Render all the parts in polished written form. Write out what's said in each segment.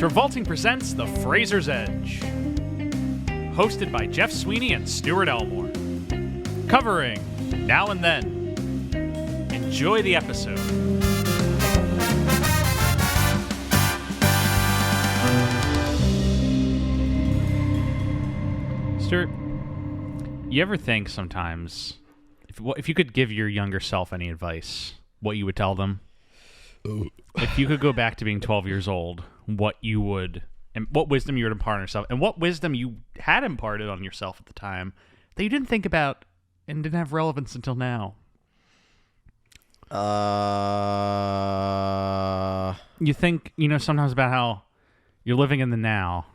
Travolting presents The Fraser's Edge. Hosted by Jeff Sweeney and Stuart Elmore. Covering Now and Then. Enjoy the episode. Stuart, you ever think sometimes, if you could give your younger self any advice, what you would tell them? If you could go back to being 12 years old, what wisdom you would impart on yourself, and what wisdom you had imparted on yourself at the time that you didn't think about and didn't have relevance until now? You think, sometimes about how you're living in the now.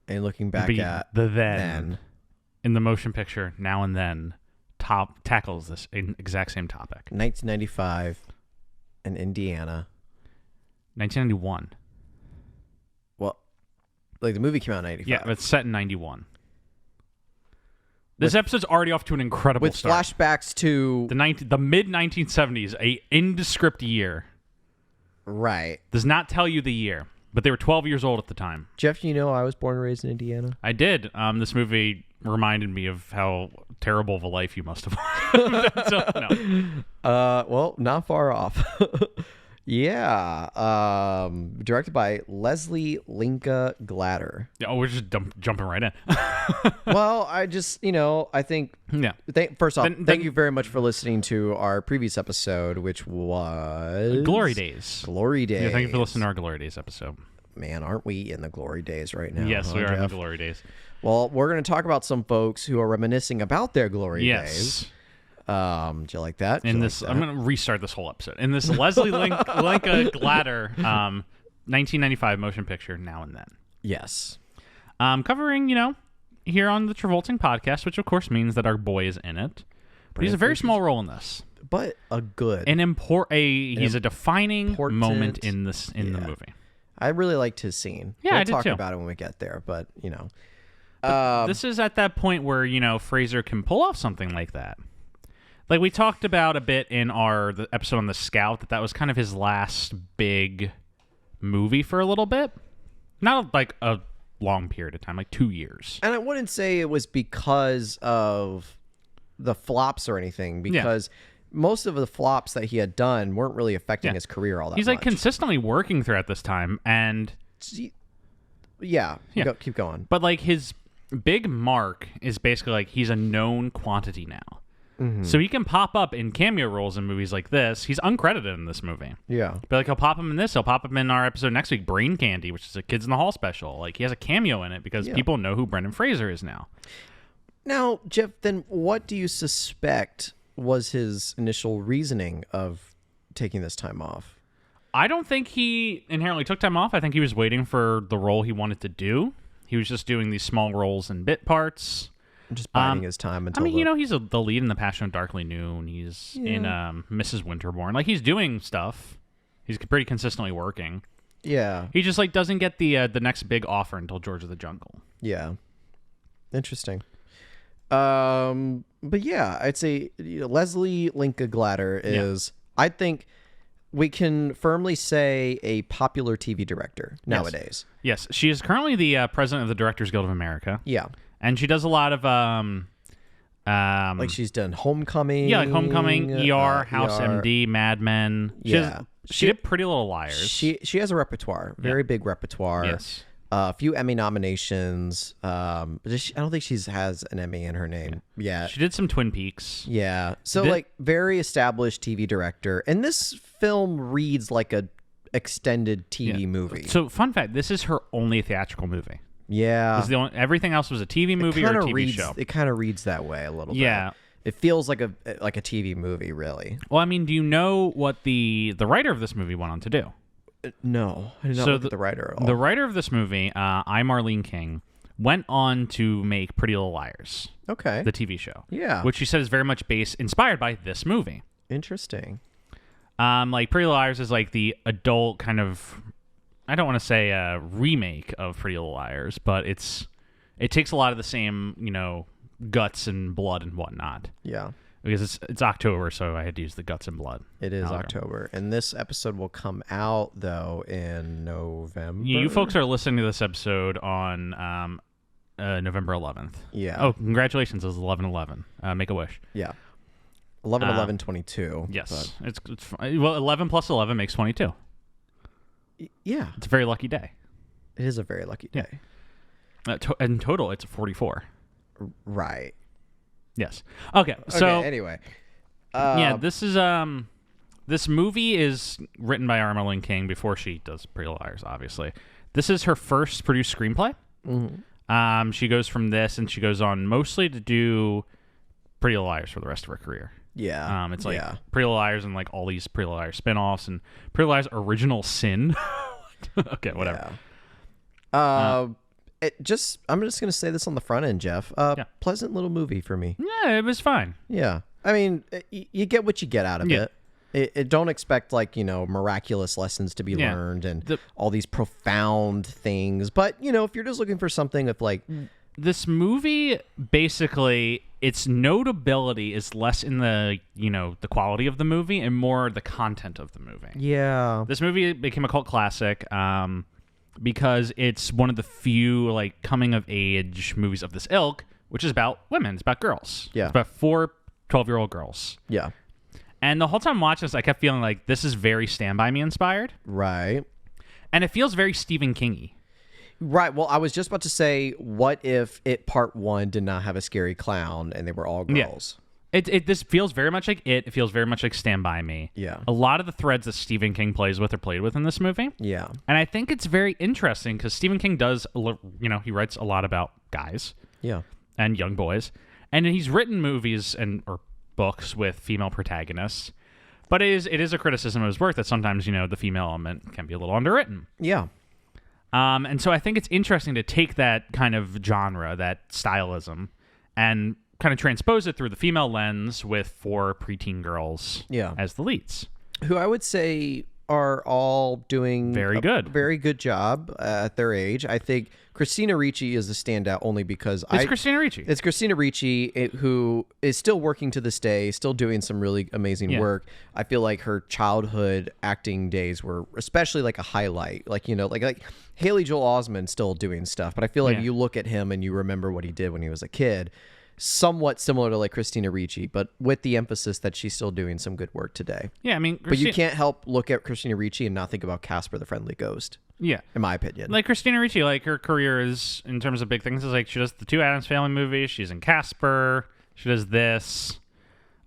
And looking back at the then. In the motion picture, Now and Then, tackles this exact same topic. 1995 in Indiana. 1991. Well, like the movie came out in 95. Yeah, but it's set in 91. This episode's already off to an incredible with start. Flashbacks to the mid-1970s, a indescript year. Right. Does not tell you the year, but they were 12 years old at the time. Jeff, you know I was born and raised in Indiana. I did. This movie reminded me of how terrible of a life you must have lived. So, no. Well, not far off. Yeah. Directed by Leslie Linka Glatter. Yeah, we're just jumping right in. Well, I just, I think... Yeah. First off, thank you very much for listening to our previous episode, which was... Glory Days. Glory Days. Yeah, thank you for listening to our Glory Days episode. Man, aren't we in the Glory Days right now? Yes, we are Jeff? in the Glory Days. Well, we're going to talk about some folks who are reminiscing about their Glory Days. Do you like that? I'm going to restart this whole episode. In this Leslie Linka Glatter 1995 motion picture, Now and Then. Yes. Covering, here on the Travolting podcast, which of course means that our boy is in it. But he's a very small role in this. But a good. He's a defining moment in the movie. I really liked his scene. Yeah, we'll talk about it when we get there, but, this is at that point where, Fraser can pull off something like that. Like we talked about a bit in the episode on The Scout, that was kind of his last big movie for a little bit. Not like a long period of time, like 2 years. And I wouldn't say it was because of the flops or anything, because most of the flops that he had done weren't really affecting his career all that much. He's like consistently working throughout this time, and... Keep going. But like his big mark is basically like he's a known quantity now. Mm-hmm. So he can pop up in cameo roles in movies like this. He's uncredited in this movie. Yeah. But like he'll pop him in this. He'll pop him in our episode next week, Brain Candy, which is a Kids in the Hall special. Like he has a cameo in it because people know who Brendan Fraser is now. Now, Jeff, then what do you suspect was his initial reasoning of taking this time off? I don't think he inherently took time off. I think he was waiting for the role he wanted to do. He was just doing these small roles and bit parts. Just biding his time until... he's the lead in The Passion of Darkly Noon. He's in Mrs. Winterbourne. Like, he's doing stuff. He's pretty consistently working. Yeah. He just, doesn't get the next big offer until George of the Jungle. Yeah. Interesting. But yeah, I'd say Leslie Linka Glatter is, I think we can firmly say, a popular TV director nowadays. Yes. She is currently the president of the Directors Guild of America. Yeah. And she does a lot of like she's done Homecoming. Yeah, like Homecoming, ER, House MD, Mad Men. She did Pretty Little Liars. She has a repertoire, very big repertoire. Yes. A few Emmy nominations. But I don't think she has an Emmy in her name yet. She did some Twin Peaks. Yeah. So very established TV director. And this film reads like a extended TV movie. So fun fact, this is her only theatrical movie. Yeah. Everything else was a TV movie or a TV show. It kind of reads that way a little bit. Yeah. It feels like a TV movie, really. Well, I mean, do you know what the writer of this movie went on to do? No, I did not look at the writer at all. The writer of this movie, I, Marlene King, went on to make Pretty Little Liars. Okay. The TV show. Yeah. Which she said is very much inspired by this movie. Interesting. Like Pretty Little Liars is like the adult kind of... I don't want to say a remake of Pretty Little Liars, but it takes a lot of the same, guts and blood and whatnot. Yeah. because it's October, so I had to use the guts and blood. It is algorithm. October, and this episode will come out though in November. You folks are listening to this episode on November 11th. Yeah. Oh, congratulations! It was 11/11. Make a wish. Yeah. 11/11/22. Yes, it's well, 11 plus 11 makes 22. Yeah. It's a very lucky day. It is a very lucky day. In total, it's 44. Right. Yes. Okay. So anyway, yeah, this is this movie is written by Armelyn King before she does Pretty Liars. Obviously, this is her first produced screenplay. Mm-hmm. She goes from this, and she goes on mostly to do Pretty Liars for the rest of her career. Yeah. It's like Pretty Liars and like all these Pretty Liars spinoffs and Pretty Liars Original Sin. Okay, whatever. Yeah. I'm just gonna say this on the front end, Jeff. Pleasant little movie for me. Yeah, it was fine. Yeah, I mean, you get what you get out of it. Don't expect like miraculous lessons to be learned and all these profound things. But if you're just looking for something with like this movie, basically, its notability is less in the the quality of the movie and more the content of the movie. Yeah, this movie became a cult classic. Because it's one of the few like coming of age movies of this ilk, which is about women. It's about girls. Yeah. It's about 4 12-year-old girls. Yeah. And the whole time watching this, I kept feeling like this is very Stand By Me inspired. Right. And it feels very Stephen King-y. Right. Well, I was just about to say, what if Part 1 did not have a scary clown and they were all girls? Yeah. This feels very much like it. It feels very much like Stand By Me. Yeah. A lot of the threads that Stephen King plays with are played with in this movie. Yeah. And I think it's very interesting because Stephen King does, he writes a lot about guys. Yeah. And young boys. And he's written movies or books with female protagonists. But it is a criticism of his work that sometimes, the female element can be a little underwritten. Yeah. And so I think it's interesting to take that kind of genre, that stylism, and kind of transpose it through the female lens with 4 preteen girls as the leads. Who I would say are all doing very good job at their age. I think Christina Ricci is a standout only because It's Christina Ricci who is still working to this day, still doing some really amazing work. I feel like her childhood acting days were especially like a highlight. Like, like Haley Joel Osment still doing stuff, but I feel like you look at him and you remember what he did when he was a kid. Somewhat similar to like Christina Ricci, but with the emphasis that she's still doing some good work today. Yeah, I mean, but you can't help look at Christina Ricci and not think about Casper the Friendly Ghost. Yeah, in my opinion. Like Christina Ricci, like her career is in terms of big things is like she does the 2 Addams Family movies. She's in Casper. She does this,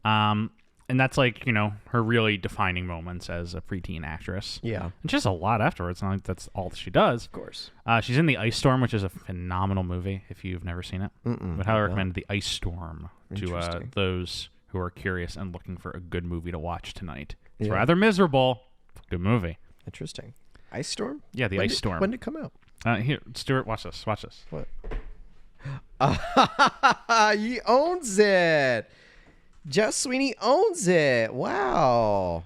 and that's like her really defining moments as a preteen actress. Yeah, and she does a lot afterwards. Not like that's all she does. Of course. She's in The Ice Storm, which is a phenomenal movie. If you've never seen it, but I recommend The Ice Storm to those who are curious and looking for a good movie to watch tonight. It's rather miserable. Good movie. Interesting. Ice Storm? Yeah, The Ice Storm. When did it come out? Here, Stuart, watch this. Watch this. What? He owns it. Jeff Sweeney owns it. Wow.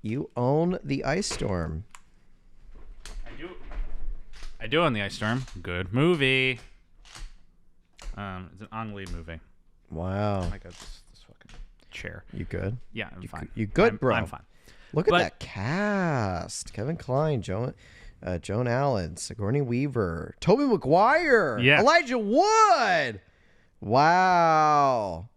You own The Ice Storm. I do own The Ice Storm. Good movie. It's an Ang Lee movie. Wow. Oh my God, this fucking chair. You good? Yeah, I'm fine. You good, bro? I'm fine. Look at that cast. Kevin Kline, Joan Allen, Sigourney Weaver, Tobey Maguire, Elijah Wood. Wow.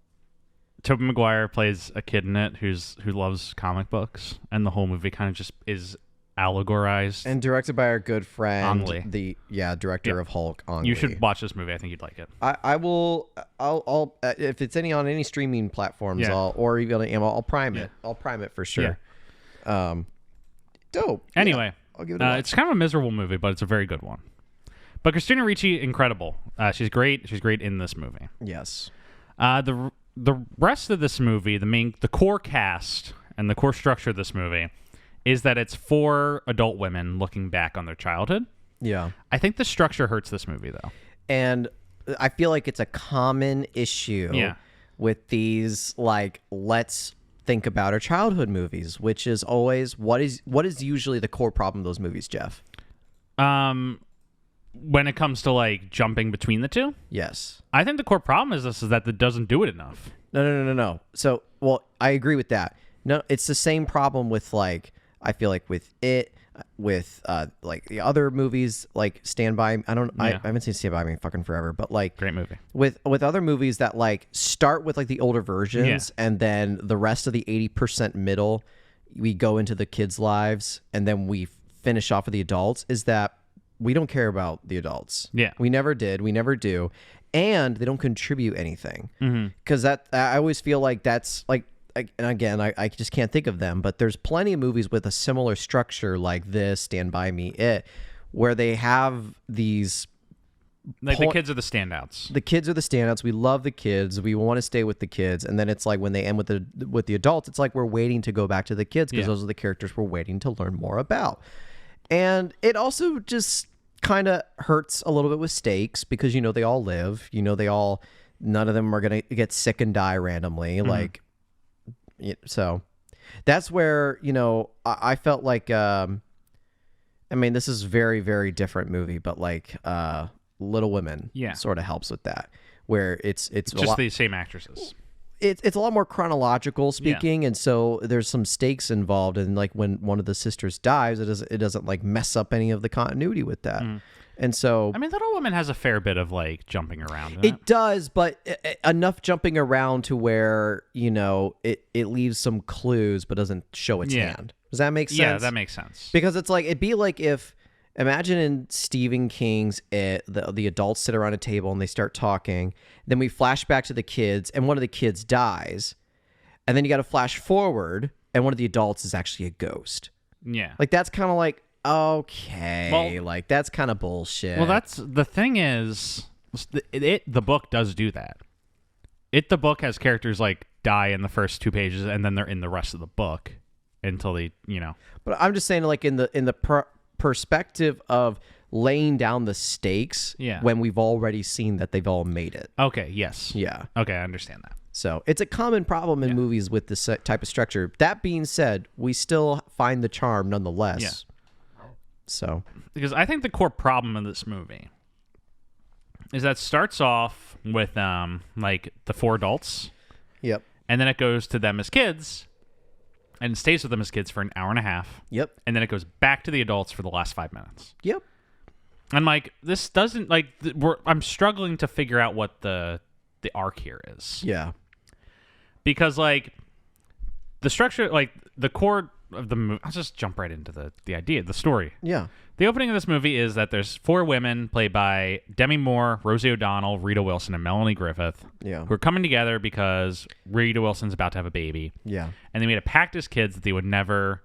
Tobey Maguire plays a kid in it who loves comic books, and the whole movie kind of just is allegorized. And directed by our good friend, Ang Lee. the director of Hulk, Ang You Lee. should watch this movie. I think you'd like it. I'll if it's on any streaming platforms, or even on Amazon, I'll prime it. I'll prime it for sure. Dope. Anyway, I'll give it a watch. it's kind of a miserable movie, but it's a very good one. But Christina Ricci, incredible. She's great. She's great in this movie. Yes. The rest of this movie, the core cast and the core structure of this movie is that it's 4 adult women looking back on their childhood. Yeah. I think the structure hurts this movie, though. And I feel like it's a common issue with these, like, let's think about our childhood movies, which is always what is usually the core problem of those movies, Jeff? when it comes to like jumping between the two, Yes. I think the core problem is that it doesn't do it enough. No. So, well, I agree with that. No, it's the same problem with like, I feel like with it, with like the other movies like Stand By. I haven't seen Stand By Me fucking forever, but like Great movie. With other movies that like start with like the older versions and then the rest of the 80% middle, we go into the kids' lives and then we finish off with the adults. Is that we don't care about the adults. Yeah, we never did. We never do, and they don't contribute anything. Because that I always feel like that's like. And again, I just can't think of them, but there's plenty of movies with a similar structure like this, Stand By Me, It, where they have these... Like the kids are the standouts. The kids are the standouts. We love the kids. We want to stay with the kids. And then it's like when they end with the adults, it's like we're waiting to go back to the kids because those are the characters we're waiting to learn more about. And it also just kind of hurts a little bit with stakes because, you know, they all live. You know, none of them are going to get sick and die randomly. Like... So that's where, you know, I felt like, I mean, this is very, very different movie, but like Little Women sort of helps with that, where it's just the same actresses. It's a lot more chronological speaking, and so there's some stakes involved, and like when one of the sisters dies, it doesn't like mess up any of the continuity with that. And so, I mean, Little Women has a fair bit of like jumping around. It does, but enough jumping around to where, you know, it leaves some clues but doesn't show its hand. Does that make sense? Yeah, that makes sense. Because it's like it'd be like if imagine in Stephen King's It, the adults sit around a table and they start talking. Then we flash back to the kids, and one of the kids dies, and then you got to flash forward, and one of the adults is actually a ghost. Yeah, like that's kind of like. Okay, well, like that's kind of bullshit. Well, that's the thing is, the book does do that. The book has characters like die in the first 2 pages, and then they're in the rest of the book until they, you know. But I'm just saying, like in the perspective of laying down the stakes, when we've already seen that they've all made it. Okay. Yes. Yeah. Okay, I understand that. So it's a common problem in movies with this type of structure. That being said, we still find the charm nonetheless. Yeah. So, because I think the core problem of this movie is that it starts off with like the 4 adults. Yep. And then it goes to them as kids and stays with them as kids for an hour and a half. Yep. And then it goes back to the adults for the last 5 minutes. Yep. And like this doesn't like I'm struggling to figure out what the arc here is. Yeah. Because like the structure, like the core of the movie, I'll just jump right into the idea, the story. Yeah. The opening of this movie is that there's 4 women played by Demi Moore, Rosie O'Donnell, Rita Wilson, and Melanie Griffith. Yeah. Who are coming together because Rita Wilson's about to have a baby. Yeah. And they made a pact as kids that they would never.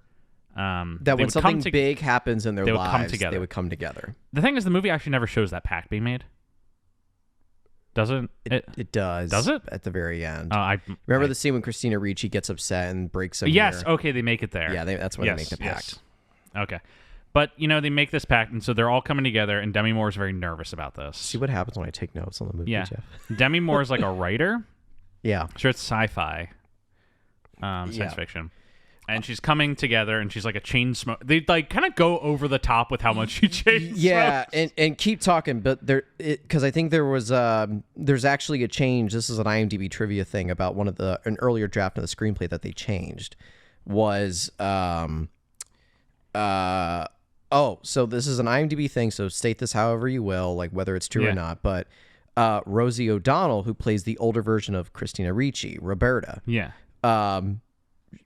That when something big happens in their lives, they would come together. The thing is, the movie actually never shows that pact being made. Doesn't it? It does. Does it? At the very end. I remember the scene when Christina Ricci gets upset and breaks a Yes. mirror. Okay, they make it there. Yeah, that's when they make the pact. Yes. Okay. But, you know, they make this pact, and so they're all coming together, and Demi Moore is very nervous about this. See what happens when I take notes on the movie, Jeff. Demi Moore is like a writer. Yeah. Sure, it's sci-fi, science fiction. And she's coming together, and she's like a chain smoke. They like kind of go over the top with how much she chain Yeah, and keep talking, but because I think there was there's actually a change. This is an IMDb trivia thing about an earlier draft of the screenplay that they changed was so this is an IMDb thing. So state this however you will, like whether it's true or not. But Rosie O'Donnell, who plays the older version of Christina Ricci, Roberta. Yeah.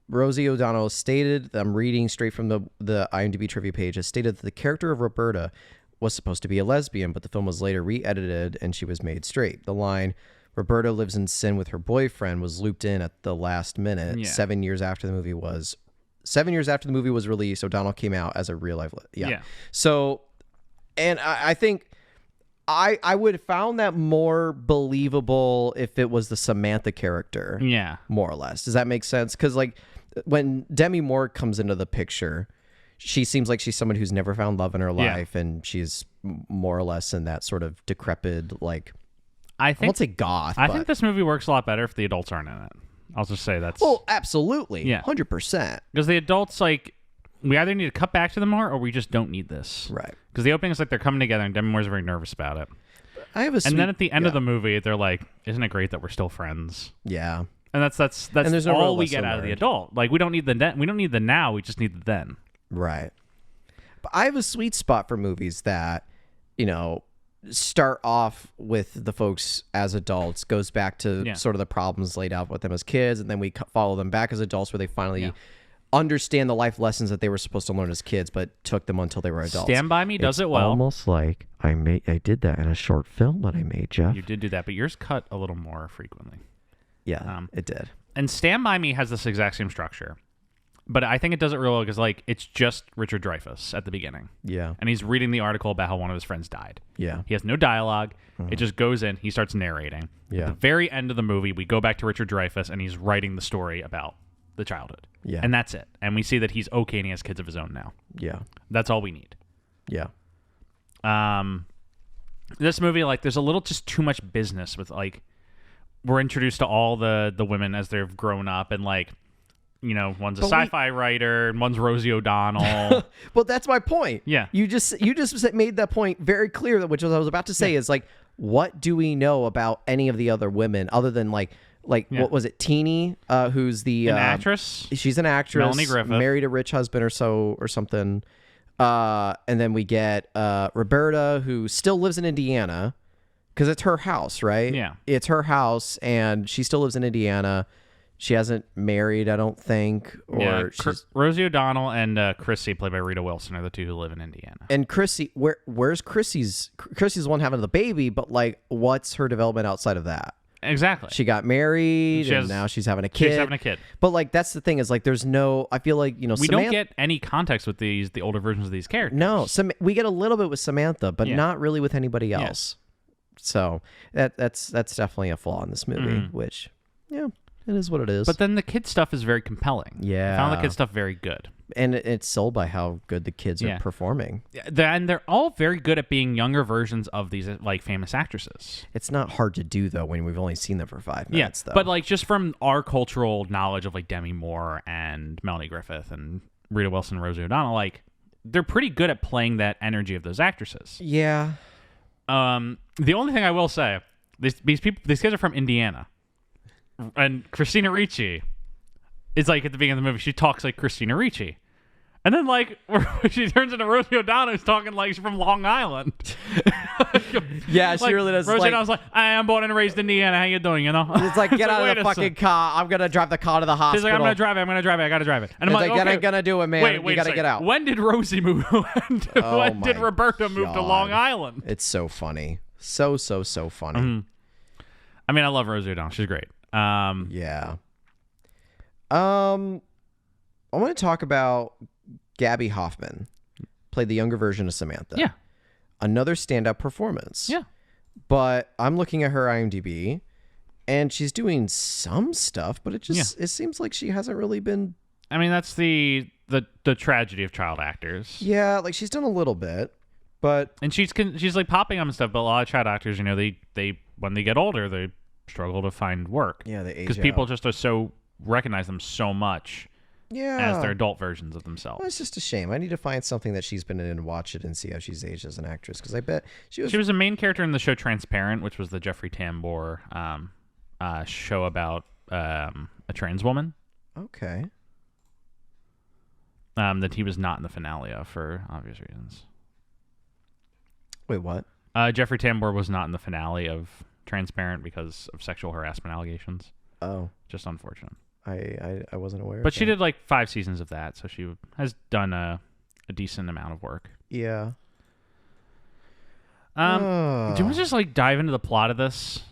Rosie O'Donnell stated, I'm reading straight from the IMDb trivia page, has stated that the character of Roberta was supposed to be a lesbian, but the film was later re-edited and she was made straight. The line, Roberta lives in sin with her boyfriend, was looped in at the last minute. 7 years after the movie was released, O'Donnell came out as a real life. Yeah. So, and I think I would have found that more believable if it was the Samantha character. Yeah. More or less. Does that make sense? Because like when Demi Moore comes into the picture, she seems like she's someone who's never found love in her life, and she's more or less in that sort of decrepit, like, I won't say goth. I think this movie works a lot better if the adults aren't in it. I'll just say that's... Well, absolutely. Yeah. 100%. Because the adults, like... we either need to cut back to them more, or we just don't need this. Right. Because the opening is like they're coming together, and Demi Moore's very nervous about it. And then at the end of the movie, they're like, "Isn't it great that we're still friends?" Yeah. And that's and there's no all real we lesson get out of the learned. adult. Like we don't need the now. We just need the then. Right. But I have a sweet spot for movies that, start off with the folks as adults, goes back to sort of the problems laid out with them as kids, and then we follow them back as adults where they finally understand the life lessons that they were supposed to learn as kids, but took them until they were adults. Stand By Me does it well. Almost like I did that in a short film that I made, Jeff. You did do that, but yours cut a little more frequently. Yeah, it did. And Stand By Me has this exact same structure. But I think it does it real well because, like, it's just Richard Dreyfuss at the beginning. Yeah. And he's reading the article about how one of his friends died. Yeah. He has no dialogue. It just goes in. He starts narrating. Yeah. At the very end of the movie, we go back to Richard Dreyfuss, and he's writing the story about the childhood. Yeah. And that's it. And we see that he's okay and he has kids of his own now. Yeah. That's all we need. Yeah. This movie, like, there's a little just too much business with, like, we're introduced to all the women as they've grown up, and, like, one's a sci-fi writer and one's Rosie O'Donnell. Well, that's my point. Yeah. You just made that point very clear, which was I was about to say is like, what do we know about any of the other women other than what was it, Teeny, who's the an actress? She's an actress. Melanie Griffith. Married a rich husband or something. And then we get Roberta, who still lives in Indiana because it's her house, right? Yeah. It's her house, and she still lives in Indiana. She hasn't married, I don't think. Or Rosie O'Donnell and Chrissy, played by Rita Wilson, are the two who live in Indiana. And Chrissy, where's Chrissy's the one having the baby, but like, what's her development outside of that? Exactly. She got married, and now she's having a kid. She's having a kid. But like, that's the thing is like, there's no. I feel like we don't get any context with the older versions of these characters. No, we get a little bit with Samantha, but not really with anybody else. So that's definitely a flaw in this movie, which it is what it is. But then the kid stuff is very compelling. Yeah. I found the kid stuff very good. And it's sold by how good the kids are performing. And they're all very good at being younger versions of these, like, famous actresses. It's not hard to do, though, when we've only seen them for 5 minutes, though. But, like, just from our cultural knowledge of, like, Demi Moore and Melanie Griffith and Rita Wilson and Rosie O'Donnell, like, they're pretty good at playing that energy of those actresses. Yeah. The only thing I will say, these kids are from Indiana. And Christina Ricci is like at the beginning of the movie, she talks like Christina Ricci. And then like she turns into Rosie O'Donnell, who's talking like she's from Long Island. Yeah, she really does. Rosie O'Donnell's like, I am born and raised in Indiana. How you doing? It's like, get out of the fucking car. I'm gonna drive the car to the hospital. She's like, I'm gonna drive it. I gotta drive it. And I'm like, okay, gonna do it, man. Wait, you gotta get out. When did Rosie move? When did Roberta move to Long Island? It's so funny. So funny. Mm-hmm. I mean, I love Rosie O'Donnell. She's great. Yeah. I want to talk about Gabby Hoffman, played the younger version of Samantha. Yeah. Another standout performance. Yeah. But I'm looking at her IMDb, and she's doing some stuff, but it seems like she hasn't really been. I mean, that's the tragedy of child actors. Yeah, like she's done a little bit, but and she's like popping up and stuff. But a lot of child actors, they when they get older, they struggle to find work. Yeah, they age because people just are so recognize them so much. Yeah. As their adult versions of themselves. Well, it's just a shame. I need to find something that she's been in and watch it and see how she's aged as an actress. Because I bet she was a main character in the show Transparent, which was the Jeffrey Tambor show about a trans woman. Okay. That he was not in the finale of for obvious reasons. Wait, what? Jeffrey Tambor was not in the finale of Transparent because of sexual harassment allegations. Oh. Just unfortunate. I wasn't aware. But she did like 5 seasons of that, so she has done a decent amount of work. Yeah. Do you want to just like dive into the plot of this?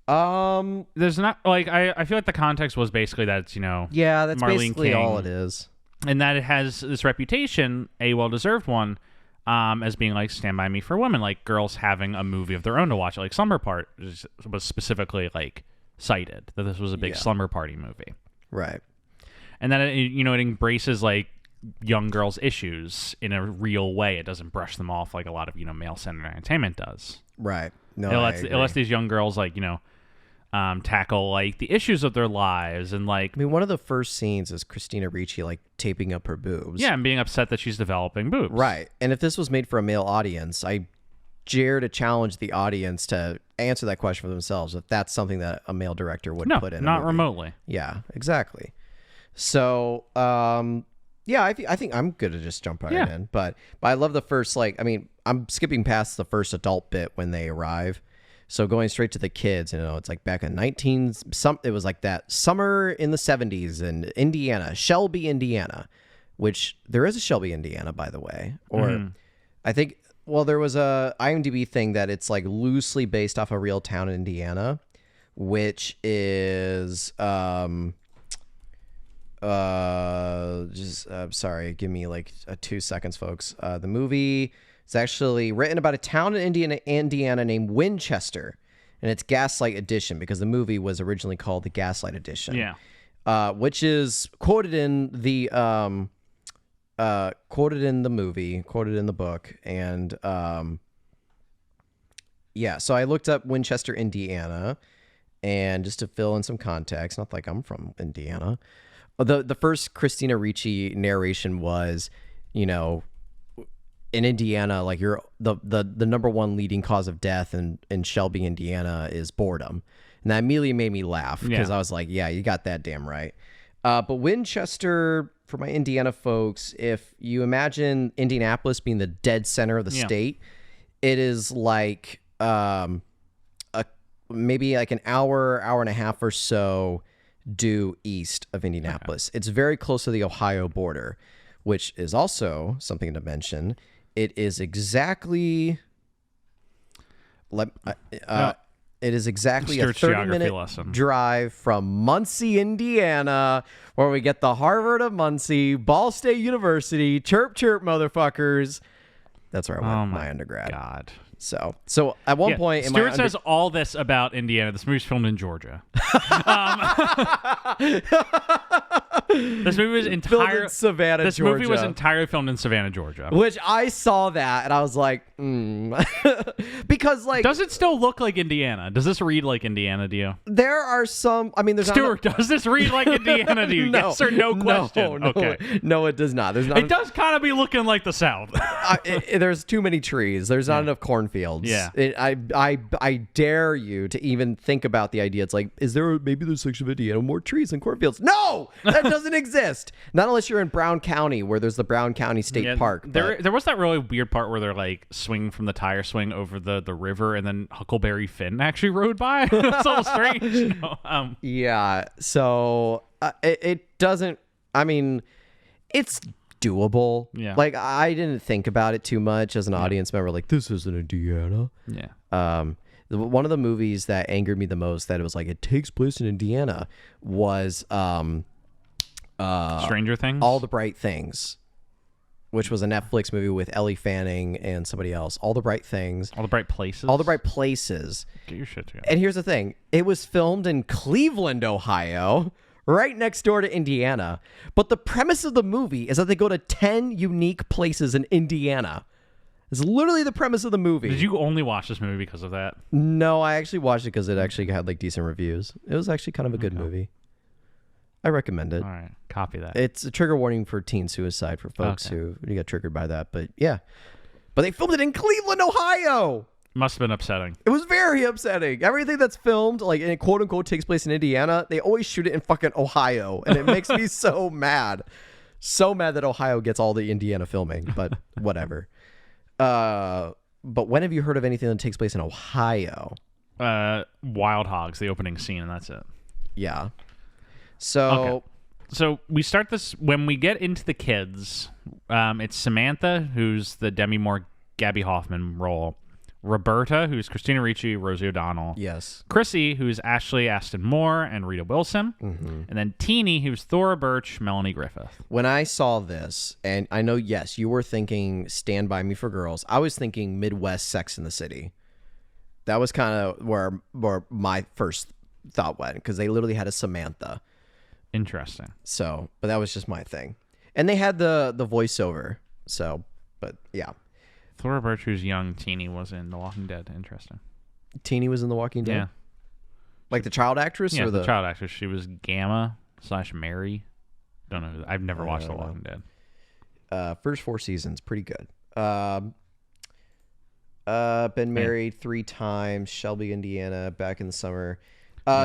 There's not like I feel like the context was basically that it's yeah, that's Marlene basically King, all it is, and that it has this reputation, a well-deserved one, as being like Stand By Me for women, like girls having a movie of their own to watch. Like Slumber Part was specifically like cited that this was a big slumber party movie, right? And that it embraces like young girls' issues in a real way. It doesn't brush them off like a lot of male-centered entertainment does. Right. No, it lets these young girls like tackle like the issues of their lives and like. I mean, one of the first scenes is Christina Ricci like taping up her boobs. Yeah, and being upset that she's developing boobs. Right. And if this was made for a male audience, I dare to challenge the audience to answer that question for themselves if that's something that a male director would put in. Not remotely. Yeah, exactly. So, yeah, I think I'm good to just jump right in. But I love the first, like, I mean, I'm skipping past the first adult bit when they arrive. So going straight to the kids, you know, it's like back in it was like that summer in the 70s in Indiana, Shelby, Indiana, which there is a Shelby, Indiana, by the way. Or I think, well, there was a IMDb thing that it's like loosely based off a real town in Indiana, which is, sorry, give me like 2 seconds, folks. The movie is actually written about a town in Indiana named Winchester, and it's Gaslight Edition because the movie was originally called the Gaslight Edition. Yeah. Which is quoted in the movie, quoted in the book, and yeah. So I looked up Winchester, Indiana, and just to fill in some context, not like I'm from Indiana. The first Christina Ricci narration was, you know, in Indiana, like you're the number one leading cause of death in Shelby, Indiana is boredom. And that immediately made me laugh because I was like, yeah, you got that damn right. But Winchester, for my Indiana folks, if you imagine Indianapolis being the dead center of the state, it is like maybe like an hour and a half or so due east of Indianapolis. Okay. It's very close to the Ohio border, which is also something to mention. It is exactly it is exactly Stuart's a 30-minute drive from Muncie, Indiana, where we get the Harvard of Muncie, Ball State University, chirp, chirp, motherfuckers. That's where I went my undergrad. God. So at one point... Stuart says all this about Indiana. This movie's filmed in Georgia. This movie was entirely Savannah, This Georgia. movie was entirely filmed in Savannah, Georgia. Which I saw that, and I was like, because, like... Does it still look like Indiana? Does this read like Indiana to you? There are some... I mean, there's Stuart, does this read like Indiana to you? No, yes or no question? Okay. No, it does not. There's not. It does kind of be looking like the South. There's too many trees. There's not enough cornfields. Yeah. I dare you to even think about the idea. It's like, is there maybe there's section of Indiana more trees than cornfields? No! That doesn't exist. Not unless you're in Brown County, where there's the Brown County State Park. There was that really weird part where they're like swinging from the tire swing over the river, and then Huckleberry Finn actually rode by. It's a little strange. Yeah. So it doesn't. I mean, it's doable. Yeah. Like I didn't think about it too much as an audience member. Like this isn't Indiana. Yeah. One of the movies that angered me the most that it was like it takes place in Indiana was Stranger Things? All the Bright Things, which was a Netflix movie with Ellie Fanning and somebody else. All the Bright Things. All the Bright Places? All the Bright Places. Get your shit together. And here's the thing. It was filmed in Cleveland, Ohio, right next door to Indiana. But the premise of the movie is that they go to 10 unique places in Indiana. It's literally the premise of the movie. Did you only watch this movie because of that? No, I actually watched it because it actually had like decent reviews. It was actually kind of a good movie. I recommend it. All right, copy that. It's a trigger warning for teen suicide for folks who get triggered by that. But yeah, but they filmed it in Cleveland, Ohio. Must have been upsetting. It was very upsetting. Everything that's filmed, like in quote unquote, takes place in Indiana. They always shoot it in fucking Ohio, and it makes me so mad. So mad that Ohio gets all the Indiana filming, but whatever. But when have you heard of anything that takes place in Ohio? Wild Hogs, the opening scene, and that's it. Yeah. So we start this when we get into the kids. It's Samantha, who's the Demi Moore, Gabby Hoffman role. Roberta, who's Christina Ricci, Rosie O'Donnell. Yes. Chrissy, who's Ashley Aston Moore and Rita Wilson. Mm-hmm. And then Teeny, who's Thora Birch, Melanie Griffith. When I saw this, and I know, yes, you were thinking Stand By Me for Girls. I was thinking Midwest Sex in the City. That was kind of where my first thought went, because they literally had a Samantha. Interesting. So, but that was just my thing. And they had the voiceover. So, but yeah. Thora Birch, who's young Teeny, was in The Walking Dead. Interesting. Teeny was in The Walking Dead? Yeah. Like the child actress? Yeah, or the child actress. She was Gamma/Mary. Don't know. I've never watched The Walking Dead. First 4 seasons, pretty good. Been married 3 times. Shelby, Indiana, back in the summer.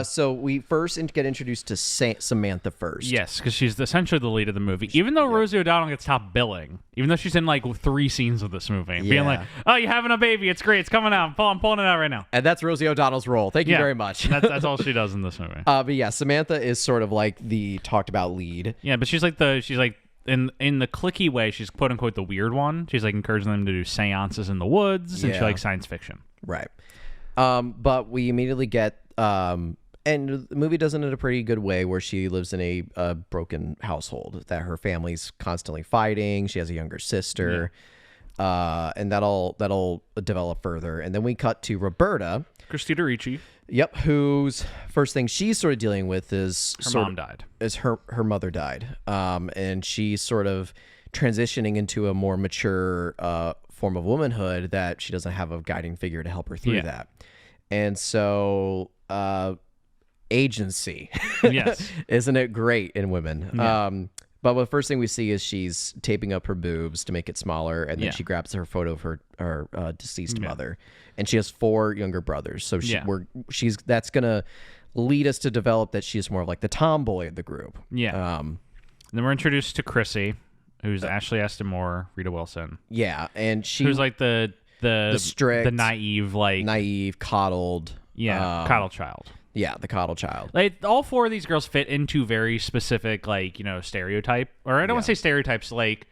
So we first get introduced to Samantha first. Yes, because she's essentially the lead of the movie. Even though Rosie O'Donnell gets top billing, even though she's in like 3 scenes of this movie, being like, "Oh, you're having a baby. It's great. It's coming out. I'm pulling it out right now." And that's Rosie O'Donnell's role. Thank you very much. that's all she does in this movie. But yeah, Samantha is sort of like the talked about lead. Yeah, but she's like in the cliquey way, she's quote unquote the weird one. She's like encouraging them to do seances in the woods, and she likes science fiction. Right. But we immediately get and the movie does it in a pretty good way where she lives in a broken household that her family's constantly fighting. She has a younger sister. And that'll develop further. And then we cut to Roberta. Christina Ricci. Yep, whose first thing she's sort of dealing with is her mom died. Is her mother died. And she's sort of transitioning into a more mature form of womanhood that she doesn't have a guiding figure to help her through that. And so agency. Yes. Isn't it great in women? Yeah. But the first thing we see is she's taping up her boobs to make it smaller, and then she grabs her photo of her deceased mother, and she has 4 younger brothers. So that's gonna lead us to develop that she's more of like the tomboy of the group. Yeah. And then we're introduced to Chrissy, who's Ashley Aston Moore, Rita Wilson. Yeah, and who's like the strict, the naive, coddled, coddle child. Yeah, the coddle child. Like all 4 of these girls fit into very specific, like, stereotype, or I don't want to say stereotypes, like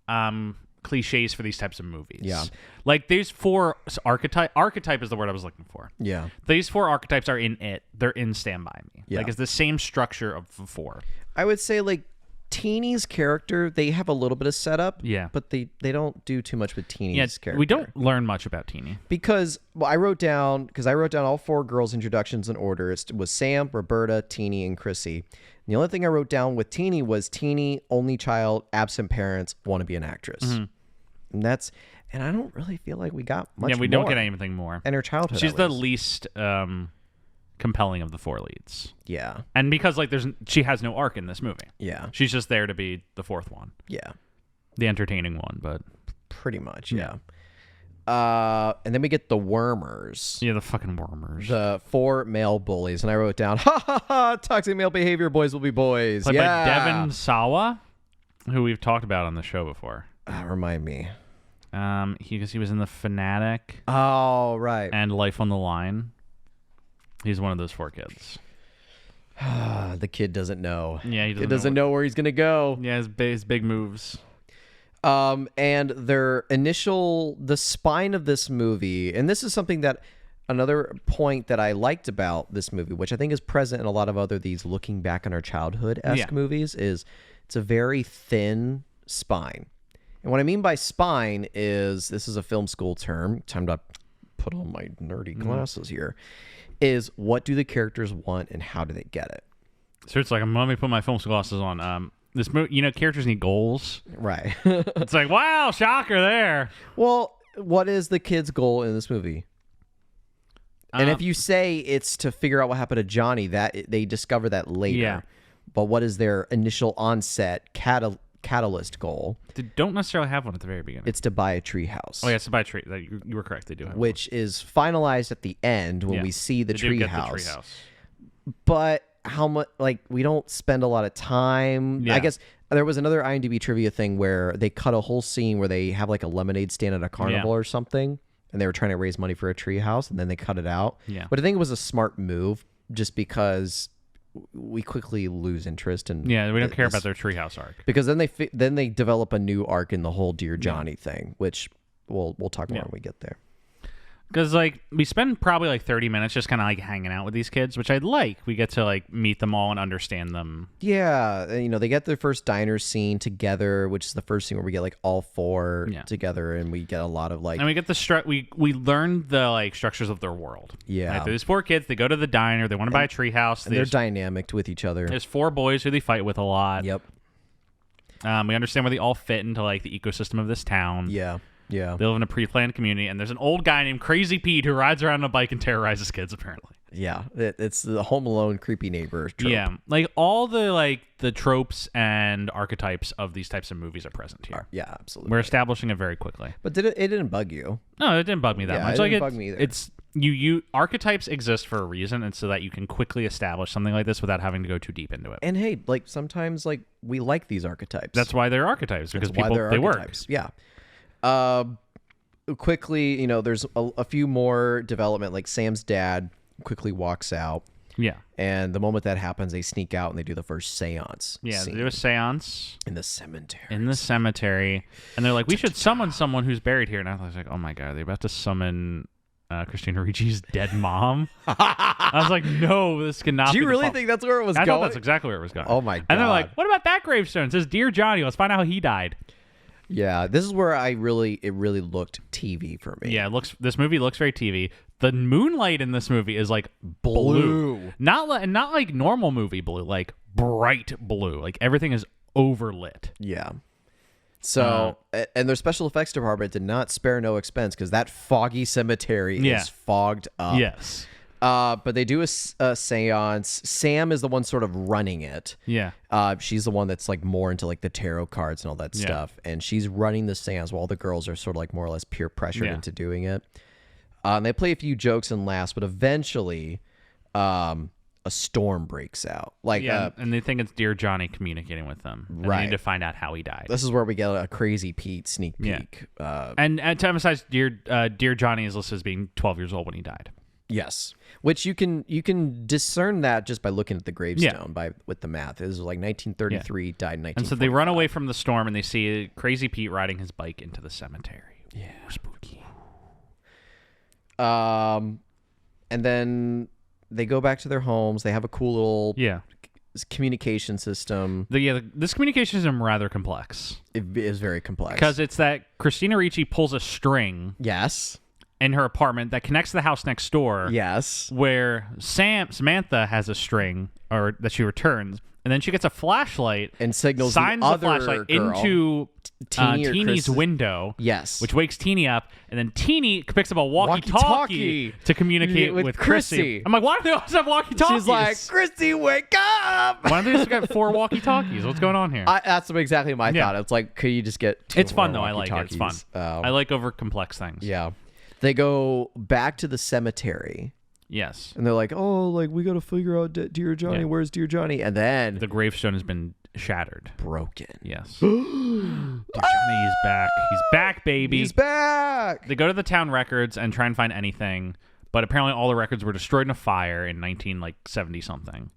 cliches for these types of movies. Yeah, like these 4 archetype is the word I was looking for. Yeah, these 4 archetypes are in it. They're in Stand By Me. Yeah, like it's the same structure of 4. I would say like Teeny's character, they have a little bit of setup. Yeah, but they don't do too much with Teeny's character. We don't learn much about Teeny because I wrote down all 4 girls' introductions in order. It was Sam, Roberta, Teeny, and Chrissy. And the only thing I wrote down with Teeny was Teeny, only child, absent parents, want to be an actress. Mm-hmm. And I don't really feel like we got much. Yeah, we don't get anything more. In her childhood, she's the least compelling of the 4 leads. Yeah, and because she has no arc in this movie. Yeah, she's just there to be the 4th one. Yeah, the entertaining one, but pretty much. Yeah. And then we get the Wormers. Yeah, the fucking Wormers. The 4 male bullies, and I wrote down, ha ha ha, toxic male behavior, boys will be boys. Played by Devin Sawa, who we've talked about on the show before. Remind me. He was in The Fanatic. Oh, right. And Life on the Line. He's one of those 4 kids. The kid doesn't know. Yeah, he doesn't know where he's gonna go. Yeah, his big moves. And the spine of this movie, and this is something that another point that I liked about this movie, which I think is present in a lot of these looking back on our childhood-esque movies, is it's a very thin spine. And what I mean by spine is, this is a film school term, time to put on my nerdy glasses here, is what do the characters want and how do they get it? So it's like, let me put my film glasses on. This movie, characters need goals. Right. It's like, wow, shocker there. Well, what is the kid's goal in this movie? And if you say it's to figure out what happened to Johnny, that they discover that later. Yeah. But what is their initial onset catalyst goal? They don't necessarily have one at the very beginning. It's to buy a tree house. Oh, yeah, it's to buy a tree. You were correct. They do have which one. Is finalized at the end when we see the tree house. But how much, we don't spend a lot of time. Yeah. I guess there was another IMDb trivia thing where they cut a whole scene where they have a lemonade stand at a carnival or something, and they were trying to raise money for a tree house, and then they cut it out. Yeah. But I think it was a smart move just because we quickly lose interest in we don't care about their treehouse arc, because then they develop a new arc in the whole Dear Johnny thing, which we'll talk about when we get there. Because we spend probably 30 minutes just kind of hanging out with these kids, which I like. We get to meet them all and understand them. Yeah, they get their first diner scene together, which is the first scene where we get all 4 together, and we get a lot of and we get the we learn the structures of their world. Yeah, there's 4 kids. They go to the diner. They want to buy a treehouse. And they're dynamic with each other. There's 4 boys who they fight with a lot. Yep. We understand where they all fit into the ecosystem of this town. Yeah. Yeah. They live in a pre-planned community, and there's an old guy named Crazy Pete who rides around on a bike and terrorizes kids, apparently. Yeah, it's the Home Alone creepy neighbor trope. Yeah, like all the tropes and archetypes of these types of movies are present here. Yeah, absolutely. We're establishing it very quickly. But it didn't bug you? No, it didn't bug me that much. It didn't bug me either. It's you archetypes exist for a reason, and so that you can quickly establish something like this without having to go too deep into it. And hey, like sometimes like we like these archetypes. That's why they're archetypes, because they work. Yeah. Quickly, you know, there's a few more development. Like Sam's dad quickly walks out. Yeah. And the moment that happens, they sneak out and they do the first seance. Yeah, they do a seance. In the cemetery. And they're like, we should summon someone who's buried here. And I was like, oh my God, are they about to summon Christina Ricci's dead mom? I was like, no, this cannot be. Do you really think that's where it was going? I thought that's exactly where it was going. Oh my God. And they're like, what about that gravestone? It says, Dear Johnny, let's find out how he died. Yeah, this is where it really looked TV for me. Yeah, this movie looks very TV. The moonlight in this movie is like blue. Not like normal movie blue, like bright blue. Like everything is overlit. Yeah. So, and their special effects department did not spare no expense because that foggy cemetery is fogged up. Yes. But they do a seance. Sam is the one sort of running it. Yeah. She's the one that's like more into like the tarot cards and all that stuff. And she's running the seance while the girls are sort of like more or less peer pressured into doing it. And they play a few jokes and laughs, but eventually a storm breaks out. And they think it's Dear Johnny communicating with them. And they need to find out how he died. This is where we get a Crazy Pete sneak peek. And to emphasize, Dear Johnny is listed as being 12 years old when he died. Yes, which you can discern that just by looking at the gravestone with the math. It was like 1933, died in 1945. And so they run away from the storm and they see Crazy Pete riding his bike into the cemetery. Yeah, spooky. And then they go back to their homes. They have a cool little communication system. This communication system is rather complex. It is very complex because it's that Christina Ricci pulls a string. Yes. In her apartment that connects to the house next door. Yes. Where Samantha has a string or that she returns, and then she gets a flashlight and signals the flashlight girl, into Teeny's window. Yes. Which wakes Teeny up, and then Teeny picks up a walkie-talkie to communicate with Chrissy. I'm like, why do they always have walkie-talkies? She's like, Chrissy, wake up! Why don't they just get 4 walkie-talkies? What's going on here? That's exactly my thought. It's like, could you just get 2 It's fun though. I like it. It's fun. I like over complex things. Yeah. They go back to the cemetery. Yes. And they're like, oh, like, we got to figure out Dear Johnny. Yeah. Where's Dear Johnny? And then the gravestone has been shattered. Broken. Yes. Dear Johnny is back. He's back, baby. He's back. They go to the town records and try and find anything, but apparently all the records were destroyed in a fire in 1970-something.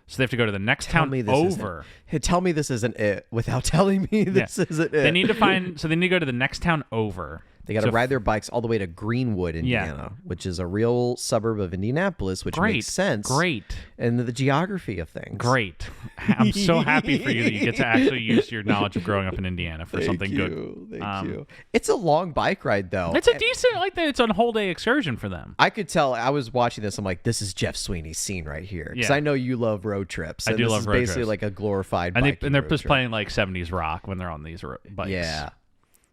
So they have to go to the next town over. Tell me this isn't it without telling me this isn't it. They need to go to the next town over. They got to ride their bikes all the way to Greenwood, Indiana, which is a real suburb of Indianapolis, which makes sense. Great. And the geography of things. Great. I'm so happy for you that you get to actually use your knowledge of growing up in Indiana for something good. Thank you. It's a long bike ride, though. It's a decent, it's a whole day excursion for them. I could tell. I was watching this. I'm like, this is Jeff Sweeney's scene right here. Because I know you love road trips. I do love road trips. Basically like a glorified bike. And they're just playing like 70s rock when they're on these bikes. Yeah.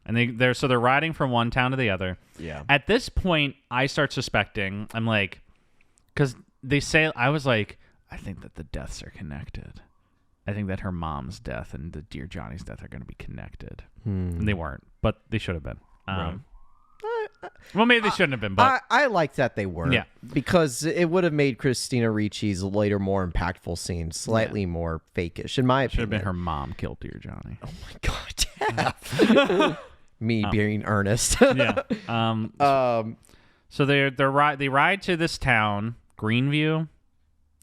And they're riding from one town to the other. Yeah. At this point, I start suspecting. I'm like, because they say, I was like, I think that the deaths are connected. I think that her mom's death and the Dear Johnny's death are going to be connected. And they weren't, but they should have been. Well, maybe they shouldn't have been, but I like that they were. Yeah. Because it would have made Christina Ricci's later more impactful scene slightly more fakish, in my opinion. Should have been her mom killed Dear Johnny. Oh my God, Jeff. Me being earnest. Yeah. So they ride to this town, Greenview.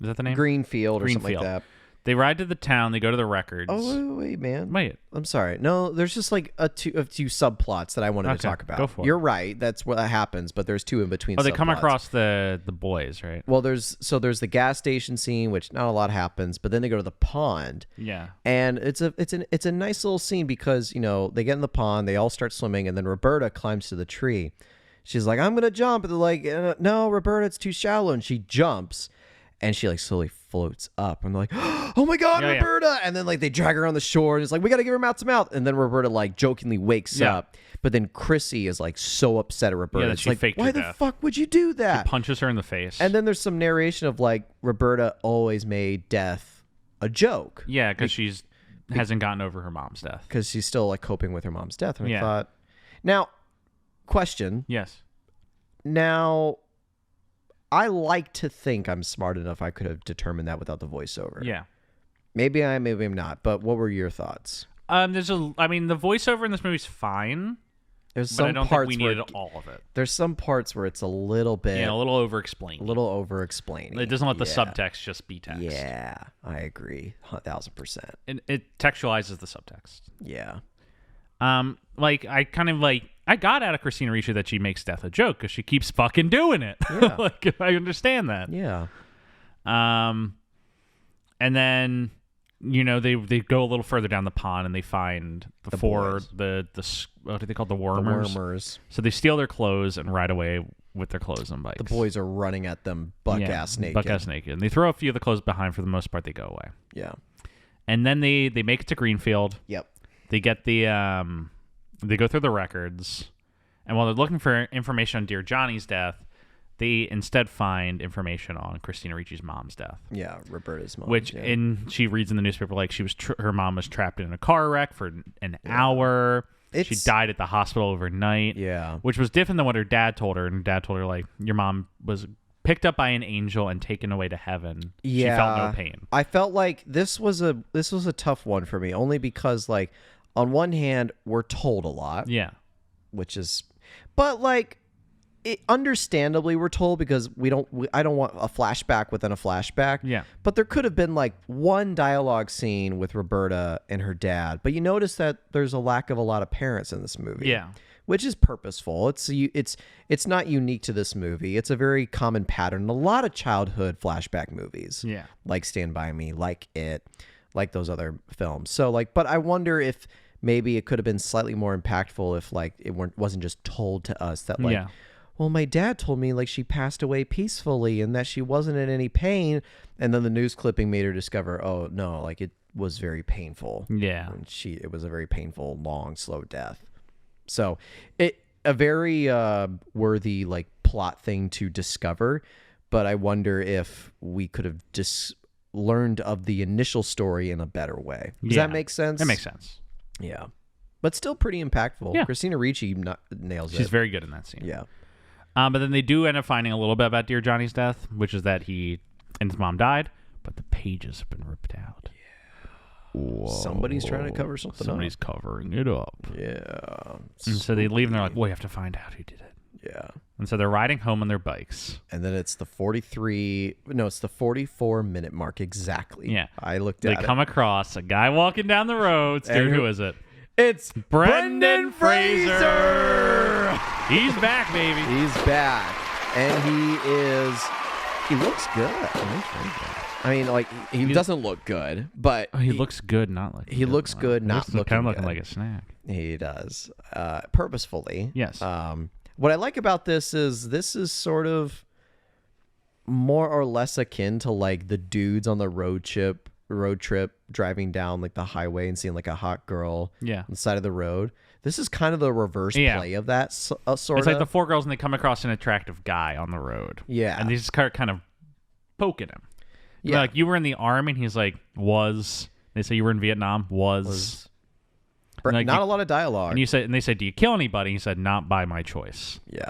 Is that the name? Greenfield or something like that. They ride to the town. They go to the records. Oh, wait, man. Wait. I'm sorry. No, there's just like a few subplots that I wanted to talk about. Go for it. You're right. That's what happens, but there's 2 in between. Oh, they come across the boys, right? Well, there's the gas station scene, which not a lot happens, but then they go to the pond. Yeah. And it's a nice little scene because, they get in the pond, they all start swimming, and then Roberta climbs to the tree. She's like, I'm going to jump. And they're like, no, Roberta, it's too shallow. And she jumps, and she like slowly floats up, and they're like, "Oh my God, Roberta!" And then like they drag her on the shore, and it's like, "We got to give her mouth to mouth." And then Roberta like jokingly wakes up, but then Chrissy is like so upset at Roberta. Yeah, it's she like, faked why her the death. fuck would you do that? She punches her in the face. And then there's some narration of like Roberta always made death a joke. Yeah, because she's hasn't gotten over her mom's death. Because she's still like coping with her mom's death. And I Yeah. thought, now, question. Yes. Now, I like to think I'm smart enough I could have determined that without the voiceover. Yeah. Maybe I am, maybe I'm not. But what were your thoughts? I mean, the voiceover in this movie is fine. There's But some I don't parts think we where needed all of it. there's some parts where it's a little bit, Yeah, a little over-explained. a little over-explaining. It doesn't let the subtext just be text. Yeah, I agree, 1,000%. And it textualizes the subtext. Yeah, Like I got out of Christina Ricci that she makes death a joke because she keeps fucking doing it. Yeah. Like I understand that. yeah, And then they go a little further down the pond and they find the four boys. What do they call the the wormers? wormers. So they steal their clothes and ride away with their clothes on bikes. The boys are running at them buck-ass naked. Buck-ass naked. And they throw a few of the clothes behind. For the most part, they go away. Yeah. And then they make it to Greenfield. Yep. They get the they go through the records, and while they're looking for information on Dear Johnny's death, they instead find information on Christina Ricci's mom's death. Yeah, Roberta's mom. Which she reads in the newspaper like her mom was trapped in a car wreck for an hour. She died at the hospital overnight. Yeah. Which was different than what her dad told her. And her dad told her like, your mom was picked up by an angel and taken away to heaven. Yeah. She felt no pain. I felt like this was a tough one for me, only because like on one hand we're told a lot. Yeah. But like understandably we're told because I don't want a flashback within a flashback. Yeah. But there could have been like one dialogue scene with Roberta and her dad. But you notice that there's a lack of a lot of parents in this movie. Yeah. Which is purposeful. It's not unique to this movie. It's a very common pattern in a lot of childhood flashback movies. Yeah. Like Stand By Me, like It, like those other films. So like, but I wonder if maybe it could have been slightly more impactful if like it wasn't just told to us that like, well, my dad told me like she passed away peacefully and that she wasn't in any pain. And then the news clipping made her discover, oh no, like it was very painful. Yeah. And it was a very painful, long, slow death. So a very worthy like plot thing to discover. But I wonder if we could have just learned of the initial story in a better way. Does that make sense? That makes sense. Yeah. But still pretty impactful. Yeah. Christina Ricci nails it. She's very good in that scene. Yeah. But then they do end up finding a little bit about Dear Johnny's death, which is that he and his mom died, but the pages have been ripped out. Yeah. Whoa. Somebody's trying to cover something Somebody's up. covering it up. Yeah. And so they leave and they're like, we have to find out who did it. Yeah. And so they're riding home on their bikes. And then it's the 44-minute mark exactly. Yeah. I looked at it. They come across a guy walking down the road. Stuart, who is it? It's Brendan Fraser. He's back, baby. He's back. And he looks good. I mean, like, he doesn't look good, but... he looks good, not looking He good. looks good, not looking kind of looking good. like a snack. He does. Purposefully. Yes. What I like about this is sort of more or less akin to, like, the dudes on the road trip driving down, like, the highway and seeing, like, a hot girl on the side of the road. This is kind of the reverse play of that, sort of. It's like the four girls, and they come across an attractive guy on the road. Yeah. And they just kind of poking him. Yeah. Like, you were in the army, and he's like, was. They say you were in Vietnam, was. Like, not a lot of dialogue. And they say, do you kill anybody? He said, not by my choice. Yeah.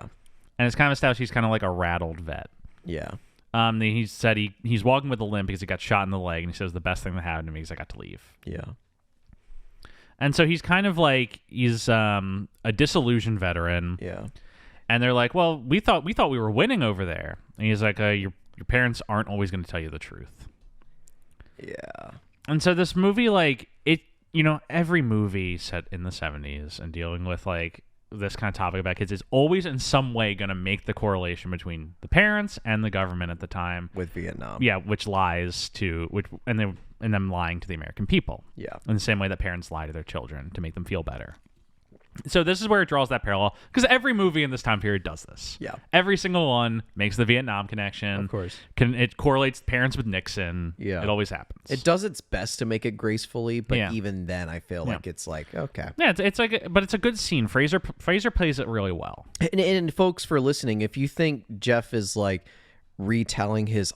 And it's kind of established he's kind of like a rattled vet. Yeah. He said he's walking with a limp because he got shot in the leg, and he says the best thing that happened to me is I got to leave. Yeah. And so he's kind of like he's a disillusioned veteran. Yeah. And they're like, well, we thought we were winning over there. And he's like, your parents aren't always going to tell you the truth. Yeah. And so this movie, like it, every movie set in the 70s and dealing with like this kind of topic about kids is always in some way going to make the correlation between the parents and the government at the time with Vietnam. Yeah, which lies and them lying to the American people. Yeah. In the same way that parents lie to their children to make them feel better. So this is where it draws that parallel, because every movie in this time period does this. Yeah. Every single one makes the Vietnam connection. Of course. It correlates parents with Nixon. Yeah. It always happens. It does its best to make it gracefully, but even then I feel like it's like, okay. Yeah, it's like, but it's a good scene. Fraser plays it really well. And folks, for listening, if you think Jeff is like retelling his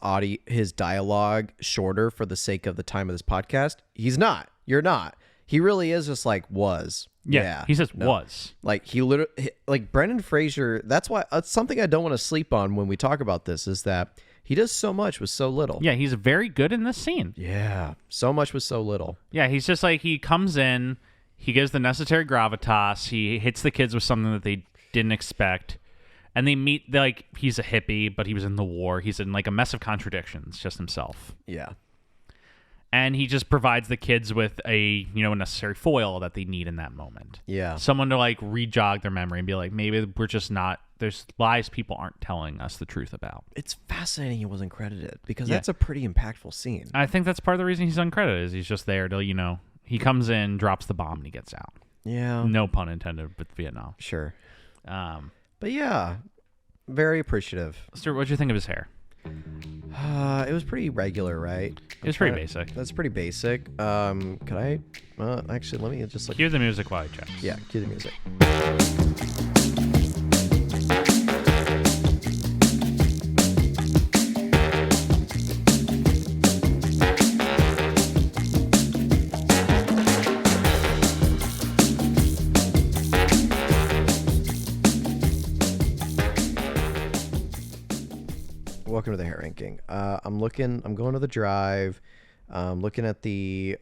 dialogue shorter for the sake of the time of this podcast, he's not. You're not. He really is just like was. Yeah, he says was. Like he literally, like Brendan Fraser. That's why it's something I don't want to sleep on when we talk about this is that he does so much with so little. Yeah, he's very good in this scene. Yeah, so much with so little. Yeah, he's just like, he comes in, he gives the necessary gravitas, he hits the kids with something that they didn't expect, and they meet, like, he's a hippie, but he was in the war. He's in like a mess of contradictions, just himself. Yeah. And he just provides the kids with a necessary foil that they need in that moment. Yeah. Someone to like re-jog their memory and be like, maybe we're just not, there's lies people aren't telling us the truth about. It's fascinating he wasn't credited because that's a pretty impactful scene. I think that's part of the reason he's uncredited is he's just there to, he comes in, drops the bomb, and he gets out. Yeah. No pun intended with Vietnam. Sure. But yeah, very appreciative. Stuart, what'd you think of his hair? It was pretty regular, right? It was pretty basic. That's pretty basic. Could I? Actually, let me just cue the music while I check. Yeah, cue the music. Welcome to the hair ranking. I'm going to the drive. Looking at the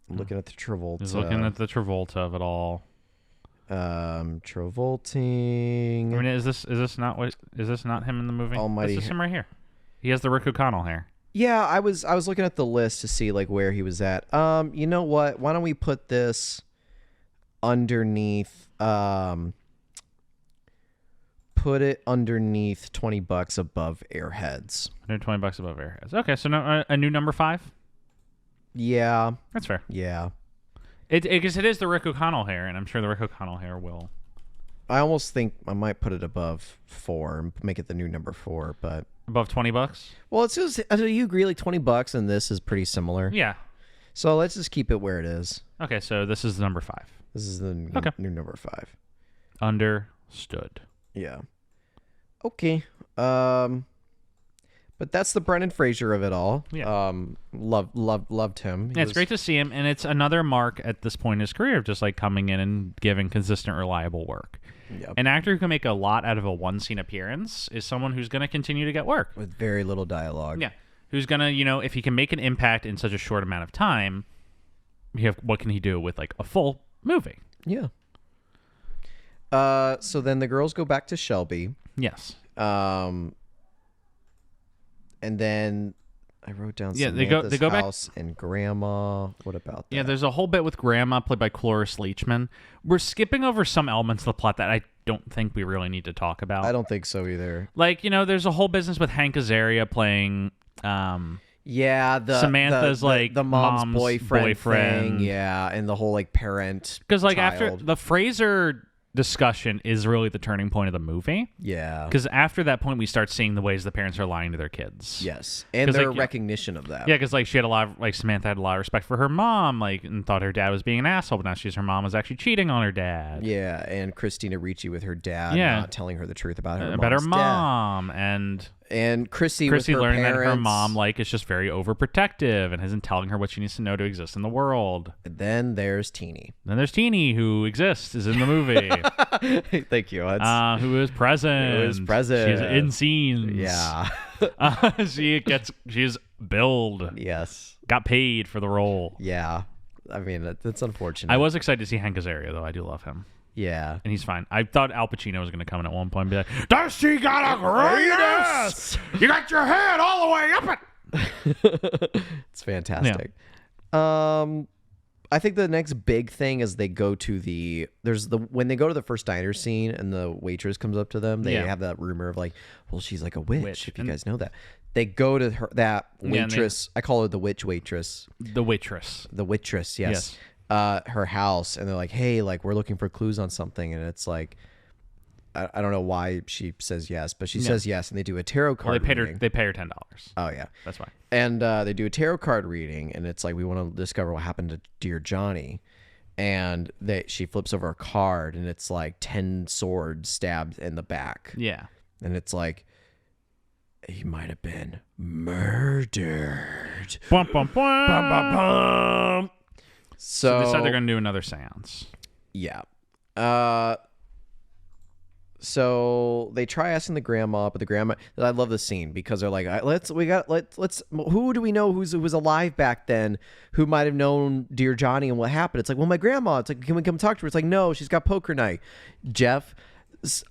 looking at the Travolta. He's looking at the Travolta of it all. Travolting. I mean, is this not him in the movie? Almighty. This is him right here. He has the Rick O'Connell hair. Yeah, I was looking at the list to see like where he was at. You know what? Why don't we put this underneath put it underneath $20 above Airheads. Under $20 above Airheads. Okay, so now a new number 5? Yeah. That's fair. Yeah. Because it is the Rick O'Connell hair, and I'm sure the Rick O'Connell hair will. I almost think I might put it above 4 and make it the new number 4, but above $20? Well, it's just, do you agree like $20 and this is pretty similar? Yeah. So let's just keep it where it is. Okay, so this is number 5. This is the new number 5. Understood. Yeah. Okay. But that's the Brendan Fraser of it all. Yeah. Loved him. It's great to see him, and it's another mark at this point in his career of just like coming in and giving consistent, reliable work. Yep. An actor who can make a lot out of a one-scene appearance is someone who's going to continue to get work. With very little dialogue. Yeah. Who's going to, if he can make an impact in such a short amount of time, what can he do with like a full movie? Yeah. So then the girls go back to Shelby. Yes. And then I wrote down they go house back and Grandma. What about that? Yeah, there's a whole bit with Grandma played by Cloris Leachman. We're skipping over some elements of the plot that I don't think we really need to talk about. I don't think so either. Like, there's a whole business with Hank Azaria playing Samantha's the mom's boyfriend thing, yeah, and the whole like parent. Because like after the Fraser discussion is really the turning point of the movie. Yeah. Because after that point, we start seeing the ways the parents are lying to their kids. Yes. And their recognition of that. Yeah, because like Samantha had a lot of respect for her mom, like, and thought her dad was being an asshole, but now her mom was actually cheating on her dad. Yeah, and Christina Ricci with her dad not telling her the truth about her mom. And Chrissy learning parents. that her mom is just very overprotective and isn't telling her what she needs to know to exist in the world. And then there's Teeny. Who exists, is in the movie. Thank you. Who is present. She's in scenes. Yeah. She's billed. Yes. Got paid for the role. Yeah. I mean, that's unfortunate. I was excited to see Hank Azaria, though. I do love him. Yeah. And he's fine. I thought Al Pacino was going to come in at one point and be like, does she got a great ass? You got your head all the way up it. It's fantastic. Yeah. I think the next big thing is they go to when they go to the first diner scene and the waitress comes up to them, they have that rumor of like, well, she's like a witch. If you guys know that. They go to that waitress. I call her the waitress. The waitress, yes. Her house, and they're like, hey, like we're looking for clues on something, and it's like, I don't know why she says yes, but she says yes, and they do a tarot card reading. They pay her $10. Oh yeah, that's why. And they do a tarot card reading, and it's like, we want to discover what happened to dear Johnny. And she flips over a card, and it's like 10 swords stabbed in the back. Yeah, and it's like, he might have been murdered. Bum, bum, bum. Bum, bum, bum. So they said they're going to do another seance. Yeah. So they try asking the grandma, but the grandma, I love the scene because they're like, who do we know who was alive back then who might have known dear Johnny and what happened? It's like, well, my grandma. It's like, can we come talk to her? It's like, no, she's got poker night. Jeff,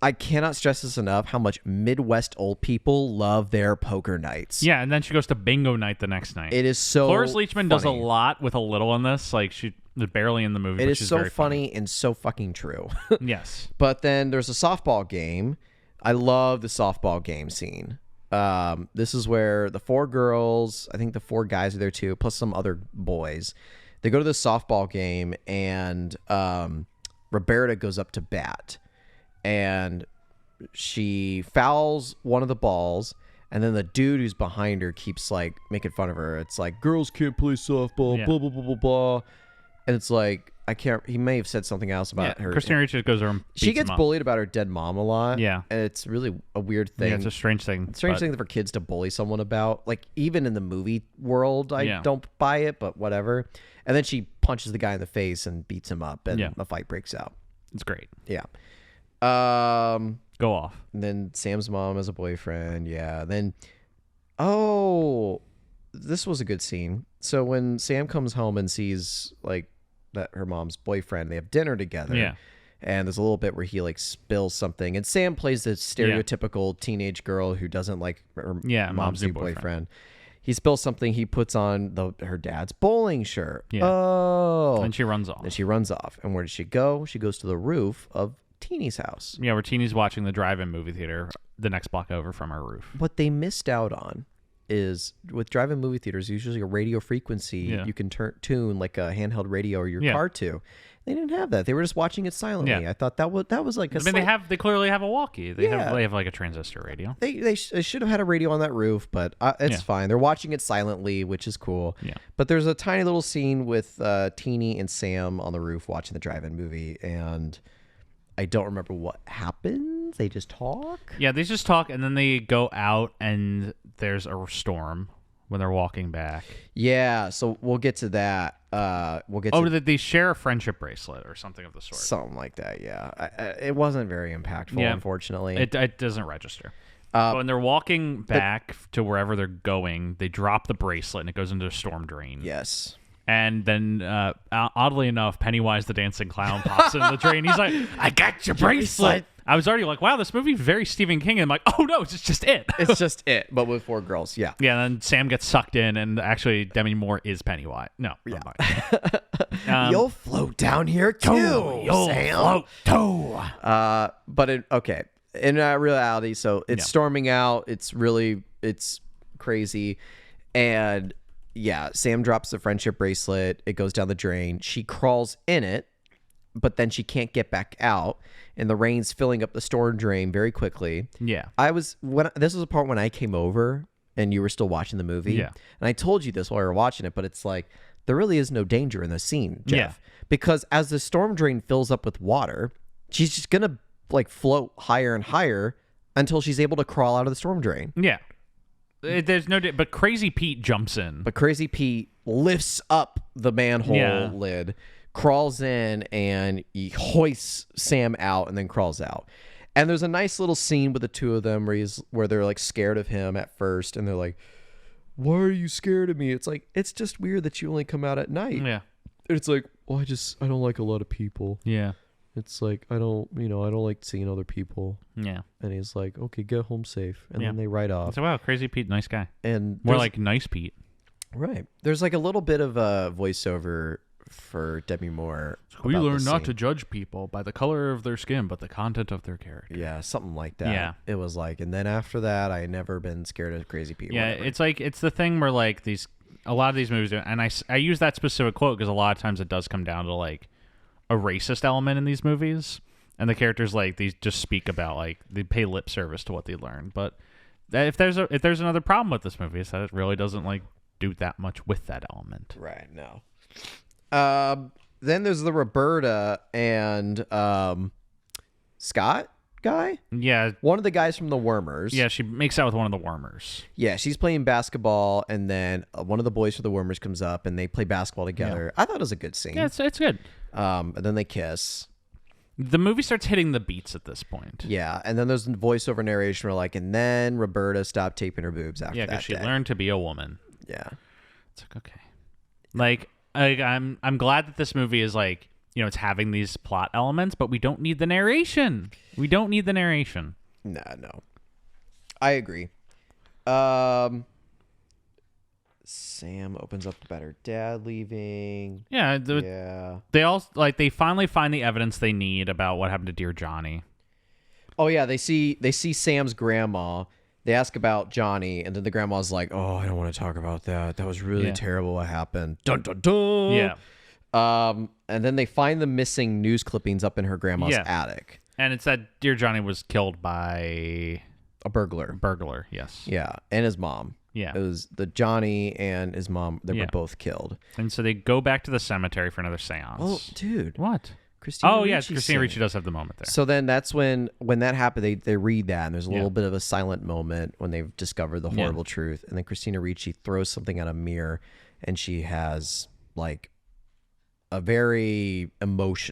I cannot stress this enough how much Midwest old people love their poker nights. Yeah, and then she goes to bingo night the next night. It is so Cloris Leachman funny. does a lot with a little in this. Like, she's barely in the movie. It but is she's so very funny and so fucking true. Yes. But then there's a softball game. I love the softball game scene. This is where the 4 girls, I think the 4 guys are there too, plus some other boys. They go to the softball game, and Roberta goes up to bat. And she fouls one of the balls, and then the dude who's behind her keeps like making fun of her. It's like, girls can't play softball, blah blah blah blah blah. And it's like, I can't. He may have said something else about her. Christina Ricci goes over and beats she gets him up. bullied about her dead mom a lot. Yeah, and it's really a weird thing. Yeah, it's a strange thing. Strange thing for kids to bully someone about. Like, even in the movie world, I don't buy it, but whatever. And then she punches the guy in the face and beats him up, and the fight breaks out. It's great. Yeah. Go off. And then Sam's mom has a boyfriend. Yeah. Then, this was a good scene. So when Sam comes home and sees like that her mom's boyfriend, they have dinner together. Yeah. And there's a little bit where he like spills something, and Sam plays the stereotypical teenage girl who doesn't like her mom's new boyfriend. He spills something. He puts on her dad's bowling shirt. Yeah. Oh. And she runs off. And where does she go? She goes to the roof of Teeny's house. Yeah, where Teeny's watching the drive-in movie theater the next block over from our roof. What they missed out on is, with drive-in movie theaters, usually a radio frequency you can tune like a handheld radio or your car to. They didn't have that. They were just watching it silently. Yeah. I thought that was like a they clearly have a walkie. They have like a transistor radio. They should have had a radio on that roof, but it's fine. They're watching it silently, which is cool. Yeah. But there's a tiny little scene with Teeny and Sam on the roof watching the drive-in movie, and I don't remember what happens. They just talk. Yeah, they just talk, and then they go out, and there's a storm when they're walking back. Yeah, so we'll get to that. They share a friendship bracelet or something of the sort. Something like that, yeah. It wasn't very impactful, unfortunately. It doesn't register. But when they're walking back to wherever they're going, they drop the bracelet, and it goes into a storm drain. Yes. And then, oddly enough, Pennywise the dancing clown pops in the drain. He's like, I got your bracelet. I was already like, wow, this movie is very Stephen King. And I'm like, oh, no, it's just it. It's just it, but with 4 girls, yeah. Yeah, and then Sam gets sucked in, and actually Demi Moore is Pennywise. No, yeah. You'll float down here, too, Sam. Float, but in reality, so it's storming out. It's crazy. And yeah, Sam drops the friendship bracelet. It goes down the drain. She crawls in it, but then she can't get back out, and the rain's filling up the storm drain very quickly. Yeah. This was a part when I came over and you were still watching the movie. Yeah. And I told you this while we were watching it, but it's like, there really is no danger in the scene, Jeff. Yeah. Because as the storm drain fills up with water, she's just going to like float higher and higher until she's able to crawl out of the storm drain. Yeah. There's no, but Crazy Pete jumps in. But Crazy Pete lifts up the manhole lid, crawls in, and he hoists Sam out and then crawls out. And there's a nice little scene with the two of them where they're like scared of him at first, and they're like, "Why are you scared of me?" It's like, it's just weird that you only come out at night. Yeah. It's like, well, I don't like a lot of people. Yeah. It's like, I don't like seeing other people. Yeah. And he's like, okay, get home safe. And then they ride off. So, wow, Crazy Pete, nice guy. And more like Nice Pete. Right. There's like a little bit of a voiceover for Demi Moore. We learn not to judge people by the color of their skin, but the content of their character. Yeah, something like that. Yeah. It was like, and then after that, I had never been scared of Crazy Pete. Yeah, whatever. it's like, it's the thing where like a lot of these movies, and I use that specific quote because a lot of times it does come down to like a racist element in these movies. And the characters, like, they just speak about, like, they pay lip service to what they learn. But if there's another problem with this movie, is that it really doesn't, like, do that much with that element. Right, no. Then there's the Roberta and Scott guy? Yeah. One of the guys from the Wormers. Yeah, she makes out with one of the Wormers. Yeah, she's playing basketball, and then one of the boys from the Wormers comes up, and they play basketball together. Yeah. I thought it was a good scene. Yeah, it's good. And then they kiss. The movie starts hitting the beats at this point. Yeah, and then there's voiceover narration where like, and then Roberta stopped taping her boobs after that. Yeah, because she learned to be a woman. Yeah, it's like okay. Like I'm glad that this movie is like, you know, it's having these plot elements, but we don't need the narration. No, I agree. Sam opens up about her dad leaving. Yeah, they all like they finally find the evidence they need about what happened to Dear Johnny. Oh yeah, they see Sam's grandma. They ask about Johnny, and then the grandma's like, "Oh, I don't want to talk about that. That was really terrible. What happened?" Dun dun dun. Yeah. And then they find the missing news clippings up in her grandma's attic. And it's that Dear Johnny was killed by a burglar. Burglar, yes. Yeah, and his mom. Yeah. It was the Johnny and his mom that were both killed. And so they go back to the cemetery for another seance. Oh, dude. What? Christina Christina Ricci does have the moment there. So then that's when that happened, they read that, and there's a little bit of a silent moment when they've discovered the horrible truth. And then Christina Ricci throws something at a mirror, and she has like a very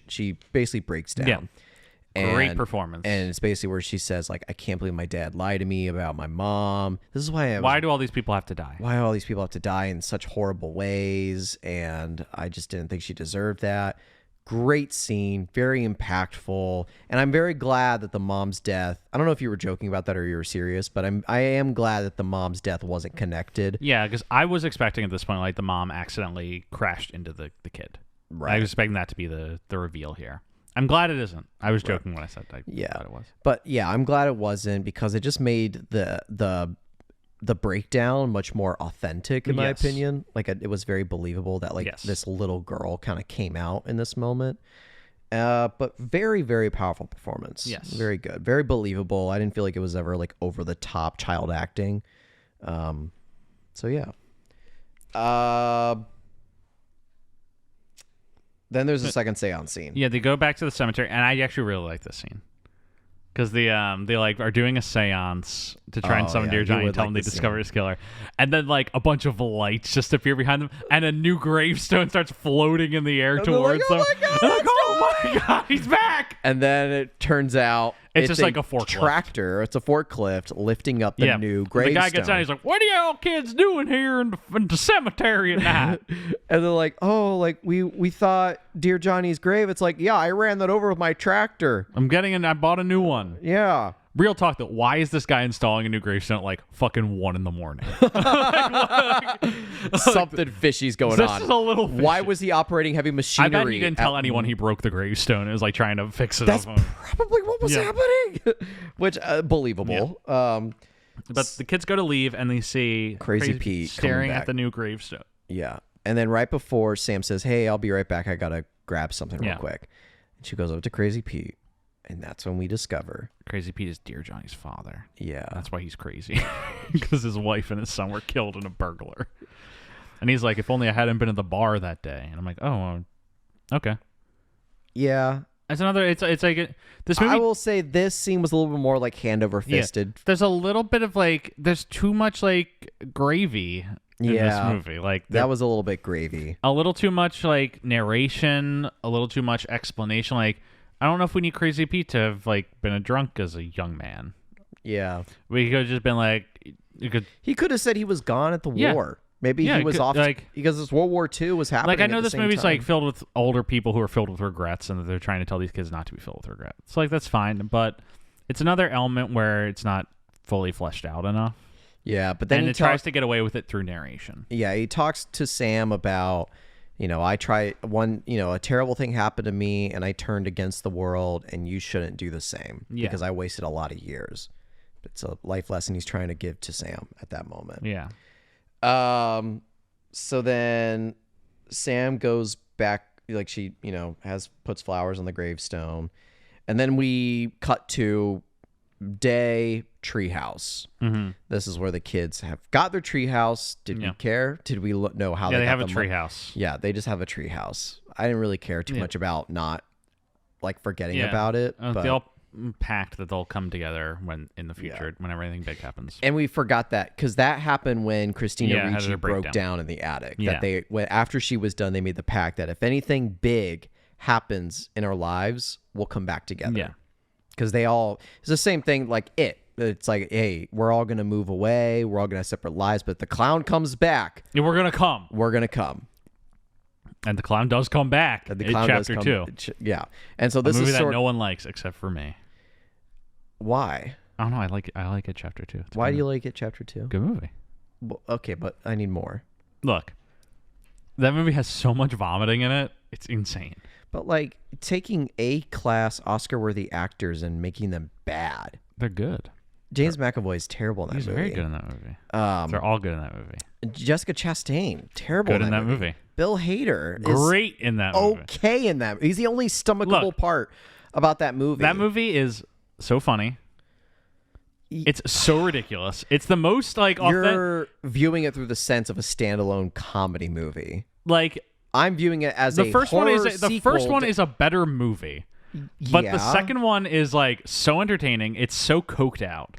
she basically breaks down. Yeah. Great performance. And it's basically where she says, like, I can't believe my dad lied to me about my mom. This is why do all these people have to die? Why do all these people have to die in such horrible ways? And I just didn't think she deserved that. Great scene, very impactful. And I'm very glad that the mom's death, I don't know if you were joking about that or you were serious, but I am glad that the mom's death wasn't connected. Yeah, because I was expecting at this point, like, the mom accidentally crashed into the kid. Right. I was expecting that to be the reveal here. I'm glad it isn't. I was joking when I said I thought it was. But yeah, I'm glad it wasn't, because it just made the breakdown much more authentic, in my opinion. Like, it was very believable that this little girl kind of came out in this moment. But very, very powerful performance. Yes. Very good. Very believable. I didn't feel like it was ever like over the top child acting. So yeah. Then there's a second seance scene. Yeah, they go back to the cemetery, and I actually really like this scene. Because they like are doing a seance to try and summon Dear Johnny and tell them they discover his killer. And then like a bunch of lights just appear behind them, and a new gravestone starts floating in the air towards them. Oh my god, he's back! And then it turns out it's just like a forklift. Tractor. It's a forklift lifting up the new gravestone. The guy gets out, he's like, "What are y'all kids doing here in the cemetery at night?" And they're like, "Oh, like we thought Dear Johnny's grave." It's like, "Yeah, I ran that over with my tractor. I bought a new one." Yeah. Real talk though, why is this guy installing a new gravestone at like fucking 1 a.m? Something fishy's going on. This is a little fishy. Why was he operating heavy machinery? I bet he didn't tell anyone he broke the gravestone. It was like trying to fix it up. That's probably what was happening. Which, believable. Yeah. But the kids go to leave and they see Crazy Pete staring at the new gravestone. Yeah. And then right before Sam says, "Hey, I'll be right back. I got to grab something real quick." And she goes up to Crazy Pete. And that's when we discover Crazy Pete is Dear Johnny's father. Yeah. That's why he's crazy. Because his wife and his son were killed in a burglar. And he's like, if only I hadn't been at the bar that day. And I'm like, oh, okay. Yeah. It's like this movie. I will say this scene was a little bit more like hand over fisted. Yeah. There's a little bit of like, there's too much like gravy in this movie. Like that was a little bit gravy. A little too much like narration, a little too much explanation. Like, I don't know if we need Crazy Pete to have like been a drunk as a young man. Yeah, we could have just been like, he could have said he was gone at the war. Maybe he was off because this World War II was happening. Like, I know this movie's time. like filled with older people who are filled with regrets, and they're trying to tell these kids not to be filled with regrets. So like that's fine, but it's another element where it's not fully fleshed out enough. Yeah, but then he tries to get away with it through narration. Yeah, he talks to Sam about I try a terrible thing happened to me and I turned against the world, and you shouldn't do the same because I wasted a lot of years. It's a life lesson he's trying to give to Sam at that moment. Yeah. So then Sam goes back, like she, puts flowers on the gravestone, and then we cut to day treehouse. Mm-hmm. This is where the kids have got their treehouse. Did we care? Did we know how they got have a the treehouse? Yeah, they just have a treehouse. I didn't really care too much about not like forgetting about it. But they all pact that they'll come together when in the future whenever anything big happens. And we forgot that because that happened when Christina Ricci broke down in the attic. Yeah. That after she was done, they made the pact that if anything big happens in our lives, we'll come back together. Yeah. Because it's the same thing like it. It's like, hey, we're all going to move away. We're all going to have separate lives. But the clown comes back. Yeah, we're going to come. We're going to come. And the clown does come back in chapter 2. Yeah. And so this a movie is that no one likes except for me. Why? I don't know. I like it chapter 2. Why do you like it chapter 2? Good movie. Well, okay, but I need more. Look, that movie has so much vomiting in it. It's insane. But like taking A-class Oscar-worthy actors and making them bad. They're good. James McAvoy is terrible in that movie. He's very good in that movie. They're all good in that movie. Jessica Chastain, terrible good in that movie. Bill Hader, great in that movie. Okay in that. He's the only stomachable part about that movie. That movie is so funny. It's so ridiculous. It's the most like you're viewing it through the sense of a standalone comedy movie. Like I'm viewing it as the first one is the first one is a better movie. But the second one is like so entertaining. It's so coked out.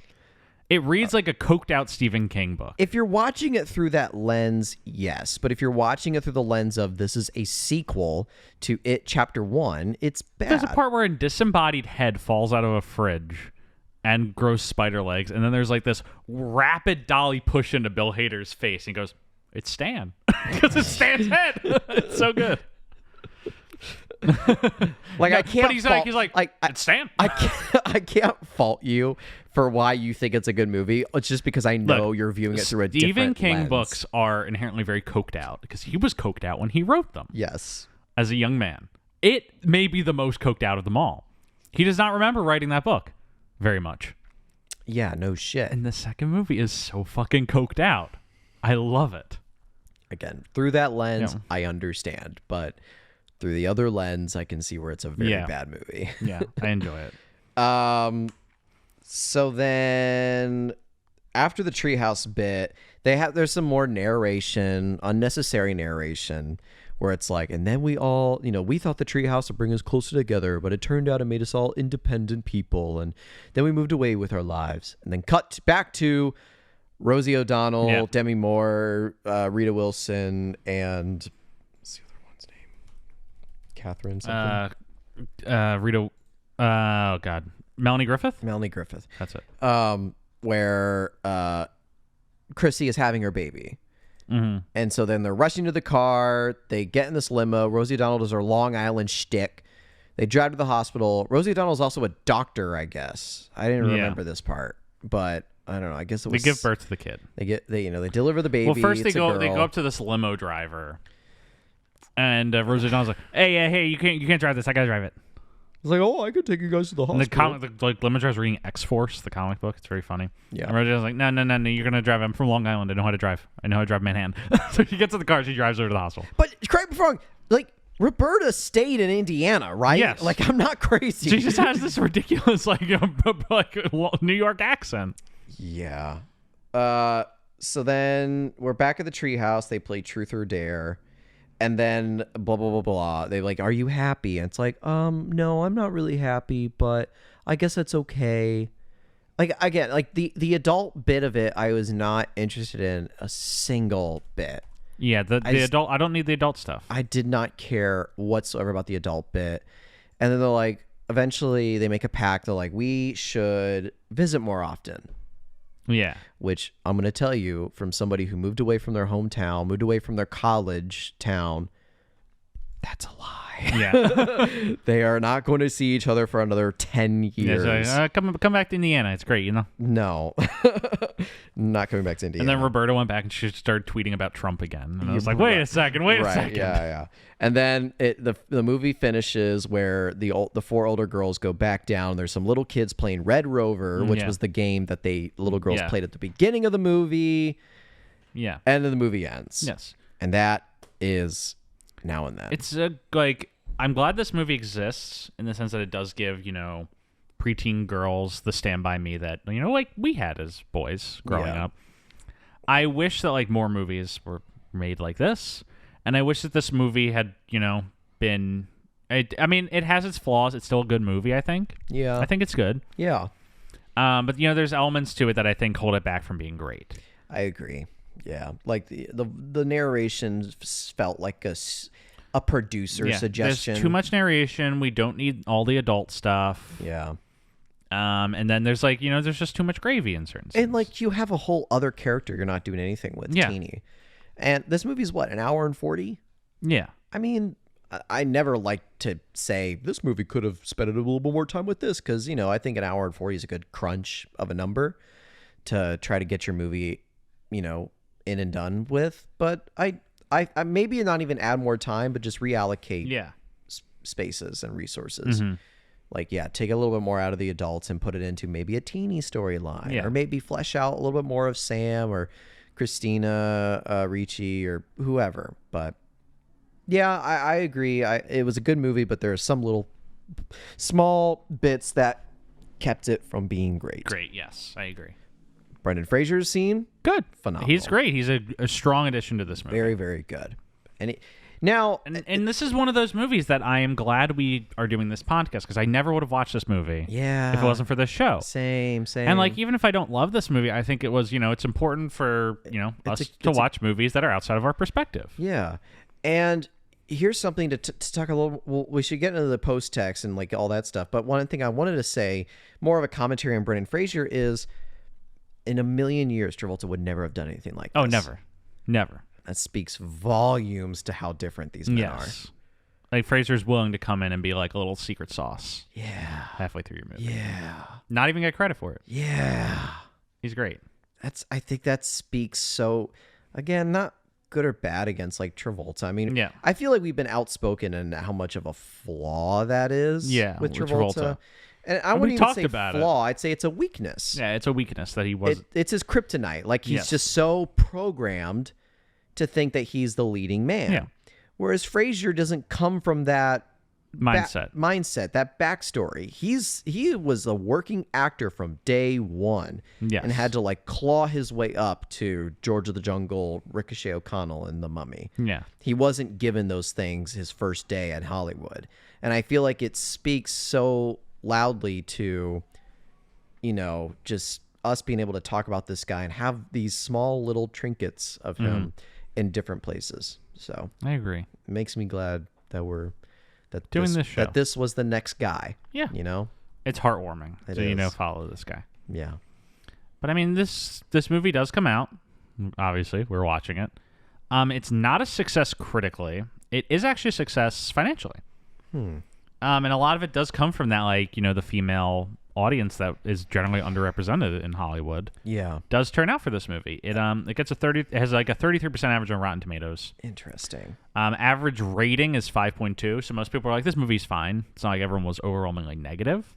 It reads like a coked out Stephen King book. If you're watching it through that lens, yes. But if you're watching it through the lens of this is a sequel to It Chapter 1, it's bad. There's a part where a disembodied head falls out of a fridge and grows spider legs. And then there's like this rapid dolly push into Bill Hader's face. And he goes, it's Stan. Because it's Stan's head. It's so good. Like I can't. But he's like it's Stan. I can't fault you for why you think it's a good movie. It's just because I know you're viewing it through a different Stephen King lens. books are inherently very coked out because he was coked out when he wrote them. Yes, as a young man, it may be the most coked out of them all. He does not remember writing that book very much. Yeah, no shit. And the second movie is so fucking coked out. I love it. Again, through that lens, I understand, but through the other lens, I can see where it's a very bad movie. Yeah, I enjoy it. So then after the treehouse bit, there's some more narration, unnecessary narration, where it's like, and then we all, we thought the treehouse would bring us closer together, but it turned out it made us all independent people, and then we moved away with our lives, and then cut back to Rosie O'Donnell, Demi Moore, Rita Wilson, and what's the other one's name? Catherine something? Rita. Oh God, Melanie Griffith. Melanie Griffith. That's it. Where Chrissy is having her baby. Mm-hmm. And so then they're rushing to the car. They get in this limo. Rosie O'Donnell does her Long Island shtick. They drive to the hospital. Rosie O'Donnell is also a doctor, I guess. I didn't remember this part, but I don't know. I guess it was. They give birth to the kid. They deliver the baby. Well, first they go up to this limo driver, and Rosie O'Donnell's like, "Hey, you can't drive this. I gotta drive it." It's like, oh, I could take you guys to the hospital. And the limo driver's reading X-Force, the comic book. It's very funny. Yeah. And Rosie O'Donnell's like, no, you're gonna drive. I'm from Long Island. I know how to drive. I know how to drive Manhattan. So she gets in the car. She drives over to the hospital. But correct me if I'm wrong. Like, Roberta stayed in Indiana, right? Yes. Like, I'm not crazy. She just has this ridiculous, like New York accent. Yeah. So then we're back at the treehouse. They play Truth or Dare. And then blah, blah, blah, blah. They're like, are you happy? And it's like, no, I'm not really happy, but I guess that's okay. Like, again, like the adult bit of it, I was not interested in a single bit. Yeah, the adult. I don't need the adult stuff. I did not care whatsoever about the adult bit. And then they're like, eventually they make a pact. They're like, we should visit more often. Yeah. Which I'm going to tell you from somebody who moved away from their hometown, moved away from their college town, that's a lie. Yeah. They are not going to see each other for another 10 years. Yeah, so, come back to Indiana. It's great, No. Not coming back to Indiana. And then Roberta went back and she started tweeting about Trump again. And I was like, wait a second. Yeah. And then the movie finishes where the 4 older girls go back down. There's some little kids playing Red Rover, which was the game that the little girls played at the beginning of the movie. Yeah. And then the movie ends. Yes. And that is Now and Then. It's like, I'm glad this movie exists in the sense that it does give, preteen girls the Stand By Me that, like we had as boys growing up. I wish that like more movies were made like this. And I wish that this movie had, been, it has its flaws. It's still a good movie, I think. Yeah. I think it's good. Yeah. But, there's elements to it that I think hold it back from being great. I agree. Yeah. Like the narration felt like a producer suggestion. There's too much narration. We don't need all the adult stuff. Yeah. And then there's like, there's just too much gravy in certain scenes. And like you have a whole other character you're not doing anything with, Teeny. And this movie's what, an hour and 40? Yeah. I mean, I never like to say this movie could have spent a little bit more time with this because, I think an hour and 40 is a good crunch of a number to try to get your movie, in and done with. But I maybe not even add more time, but just reallocate spaces and resources. Mm-hmm. Like, take a little bit more out of the adults and put it into maybe a teeny storyline, or maybe flesh out a little bit more of Sam or Christina Ricci or whoever. But yeah, I agree. It was a good movie, but there are some little small bits that kept it from being great. Great, yes, I agree. Brendan Fraser's scene, good, phenomenal. He's great. He's a strong addition to this movie. Very, very good. And now, and this is one of those movies that I am glad we are doing this podcast because I never would have watched this movie if it wasn't for this show. Same. And like, even if I don't love this movie, I think it was, it's important for, us to watch movies that are outside of our perspective. Yeah. And here's something to talk a little, we should get into the post text and like all that stuff. But one thing I wanted to say, more of a commentary on Brendan Fraser is, in a million years, Travolta would never have done anything like this. Oh, never. That speaks volumes to how different these men are. Like, Fraser's willing to come in and be like a little secret sauce. Yeah. Halfway through your movie. Yeah. Not even get credit for it. Yeah. He's great. I think that speaks so, again, not good or bad against like Travolta. I mean, I feel like we've been outspoken in how much of a flaw that is with Travolta. And I wouldn't even say flaw. I'd say it's a weakness. Yeah, it's a weakness that he was. It's his kryptonite. Like, he's just so programmed to think that he's the leading man. Yeah. Whereas Fraser doesn't come from that mindset, that backstory. He was a working actor from day one, and had to like claw his way up to George of the Jungle, Ricochet O'Connell, and The Mummy. Yeah, he wasn't given those things his first day at Hollywood, and I feel like it speaks so loudly to, just us being able to talk about this guy and have these small little trinkets of him in different places. So I agree. It makes me glad that we're doing this show. That this was the next guy. Yeah, it's heartwarming to follow this guy. Yeah, but I mean, this movie does come out. Obviously, we're watching it. It's not a success critically. It is actually a success financially. And a lot of it does come from that, like, the female audience that is generally underrepresented in Hollywood. Yeah, does turn out for this movie. It gets it has like a 33% average on Rotten Tomatoes. Interesting. Average rating is 5.2. So most people are like, this movie's fine. It's not like everyone was overwhelmingly negative.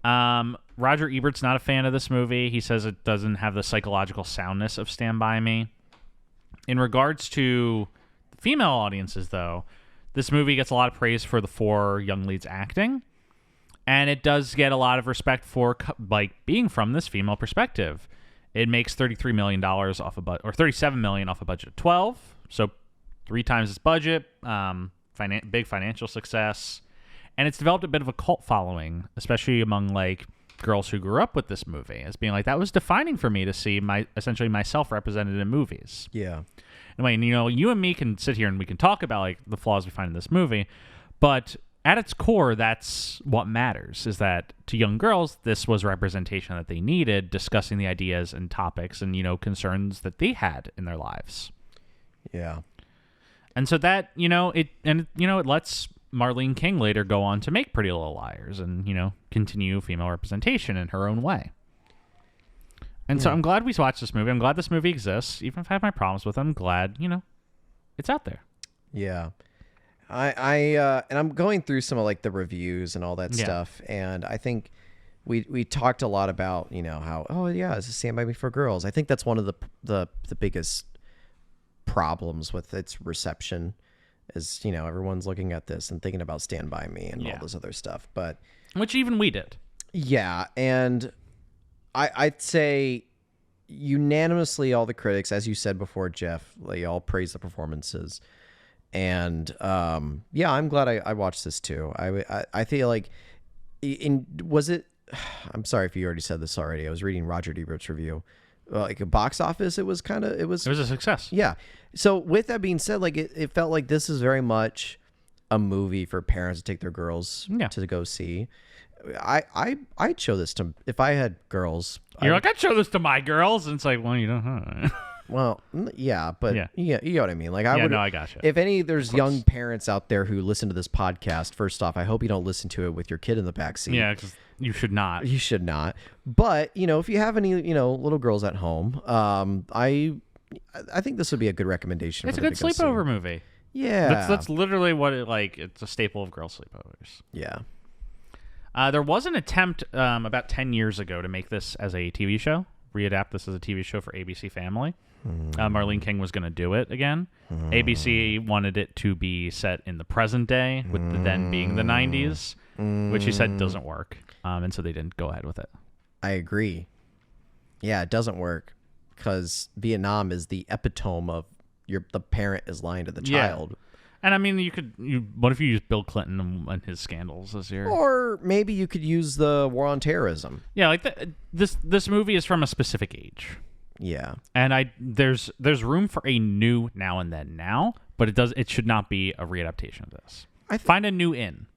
Roger Ebert's not a fan of this movie. He says it doesn't have the psychological soundness of Stand By Me. In regards to female audiences, though, this movie gets a lot of praise for the 4 young leads acting. And it does get a lot of respect for like being from this female perspective. It makes $33 million off or $37 million off a budget of 12, so 3 times its budget. Big financial success, and it's developed a bit of a cult following, especially among like girls who grew up with this movie, as being like, that was defining for me to see essentially myself represented in movies. Yeah. Anyway, and you and me can sit here and we can talk about like the flaws we find in this movie, but at its core, that's what matters, is that to young girls, this was representation that they needed, discussing the ideas and topics and, concerns that they had in their lives. Yeah. And so that, it lets Marlene King later go on to make Pretty Little Liars and, continue female representation in her own way. And so I'm glad we watched this movie. I'm glad this movie exists. Even if I have my problems with it, I'm glad, it's out there. Yeah. And I'm going through some of like the reviews and all that stuff. And I think we talked a lot about, how, it's a Stand By Me for girls. I think that's one of the biggest problems with its reception is, everyone's looking at this and thinking about Stand By Me and all this other stuff. But which even we did. Yeah. And I'd say unanimously all the critics, as you said before, Jeff, they all praise the performances. And I'm glad I watched this too. I feel like I'm sorry if you already said this already. I was reading Roger Ebert's review. Like a box office, it was a success. Yeah. So with that being said, like it felt like this is very much a movie for parents to take their girls to go see. I'd show this to, if I had girls. I'd show this to my girls, and it's like, well, you don't have. Well, yeah, but you know what I mean. Like I gotcha. If there's young parents out there who listen to this podcast, first off, I hope you don't listen to it with your kid in the backseat. Yeah, because you should not. You should not. But if you have any little girls at home, I think this would be a good recommendation. It's a good sleepover movie. Yeah, that's literally what it's a staple of girl sleepovers. Yeah. There was an attempt about 10 years ago to make this as a TV show, readapt this as a TV show for ABC Family. Marlene King was going to do it again. ABC wanted it to be set in the present day, with the then being the 90s, which he said doesn't work. And so they didn't go ahead with it. I agree. Yeah, it doesn't work because Vietnam is the epitome of the parent is lying to the child. Yeah. And I mean, what if you use Bill Clinton and his scandals as your... Or maybe you could use the war on terrorism. Yeah, like this movie is from a specific age. Yeah. And there's room for a new Now and Then now, but it should not be a readaptation of this. Find a new in.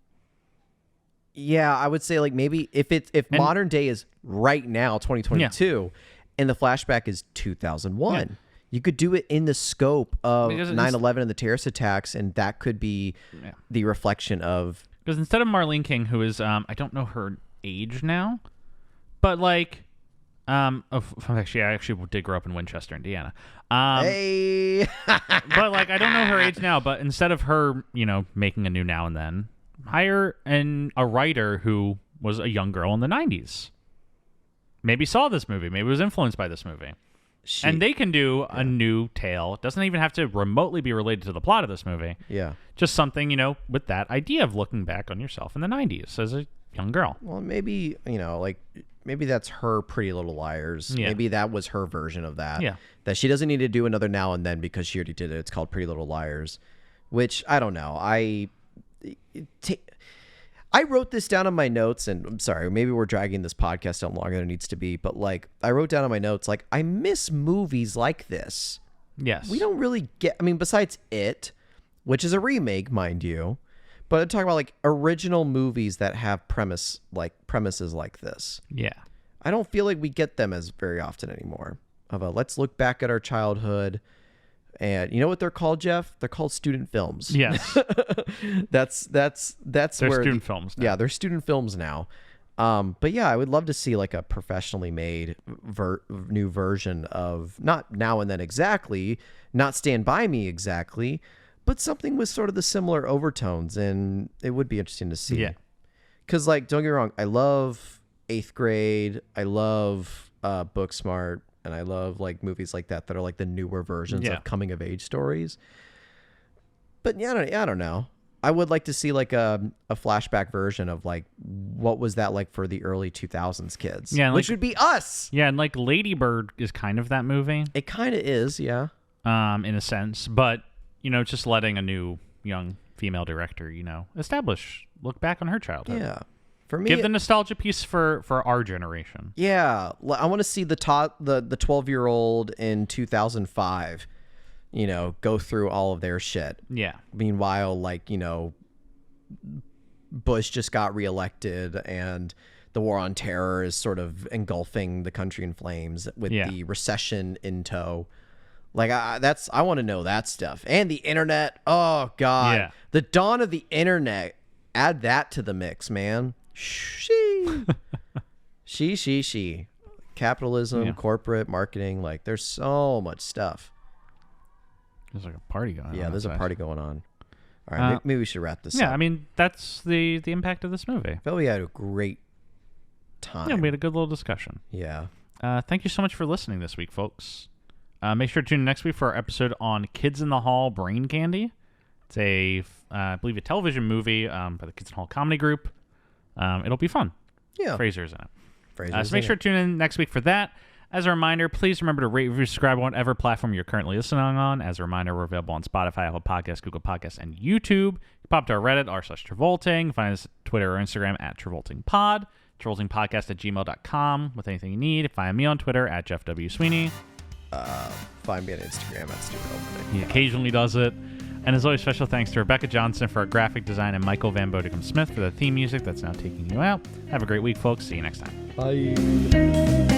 Yeah, I would say like maybe if modern day is right now, 2022, and the flashback is 2001. Yeah. You could do it in the scope of 9/11 and the terrorist attacks, and that could be the reflection of... Because instead of Marlene King, who is, I don't know her age now, but like, actually, I actually did grow up in Winchester, Indiana. Hey! But like, I don't know her age now, but instead of her, making a new Now and Then, hire a writer who was a young girl in the 90s. Maybe saw this movie, maybe was influenced by this movie. And they can do a new tale. It doesn't even have to remotely be related to the plot of this movie. Yeah. Just something, with that idea of looking back on yourself in the 90s as a young girl. Well, maybe, maybe that's her Pretty Little Liars. Yeah. Maybe that was her version of that. Yeah. That she doesn't need to do another Now and Then because she already did it. It's called Pretty Little Liars, which I don't know. I wrote this down in my notes, and I'm sorry, maybe we're dragging this podcast out longer than it needs to be, but like I wrote down in my notes, like I miss movies like this. Yes. We don't really besides It, which is a remake, mind you, but I'm talking about like original movies that have premises like this. Yeah. I don't feel like we get them as very often anymore. Let's look back at our childhood. And you know what they're called, Jeff? They're called student films. Yes. that's they're where student films now. Yeah, they're student films now. But yeah, I would love to see like a professionally made new version of not Now and Then exactly, not Stand By Me exactly, but something with sort of the similar overtones, and it would be interesting to see. Yeah. Because like, don't get me wrong, I love 8th Grade, I love Booksmart. And I love like movies like that are like the newer versions of coming of age stories. But yeah, I don't know. I would like to see like a flashback version of like what was that like for the early 2000s kids. Yeah, which would be us. Yeah, and like Lady Bird is kind of that movie. It kind of is, yeah. In a sense, but just letting a new young female director, look back on her childhood. Yeah. For me, give the nostalgia piece for our generation. Yeah, I want to see the 12-year-old in 2005, go through all of their shit. Yeah. Meanwhile, like, Bush just got reelected and the war on terror is sort of engulfing the country in flames with the recession in tow. Like I want to know that stuff. And the internet. Oh God. Yeah. The dawn of the internet. Add that to the mix, man. She. Capitalism, corporate marketing. Like there's so much stuff. There's like a party going on. Yeah, there's a party going on. All right, maybe we should wrap this up. Yeah, I mean, that's the impact of this movie. I felt we had a great time. Yeah, we had a good little discussion. Yeah. Thank you so much for listening this week, folks. Make sure to tune in next week for our episode on Kids in the Hall Brain Candy. It's I believe, a television movie by the Kids in the Hall comedy group. It'll be fun. Yeah. Fraser's in it. So make sure to tune in next week for that. As a reminder, please remember to rate, review, subscribe on whatever platform you're currently listening on. As a reminder, we're available on Spotify, Apple Podcasts, Google Podcasts, and YouTube. You pop to our Reddit, r/Travolting. Find us at Twitter or Instagram at TravoltingPod. TravoltingPodcast@gmail.com with anything you need. Find me on Twitter at Jeff W. Sweeney. Find me on Instagram at Stuart. He occasionally does it. And as always, special thanks to Rebecca Johnson for our graphic design and Michael Van Bodegum Smith for the theme music that's now taking you out. Have a great week, folks. See you next time. Bye.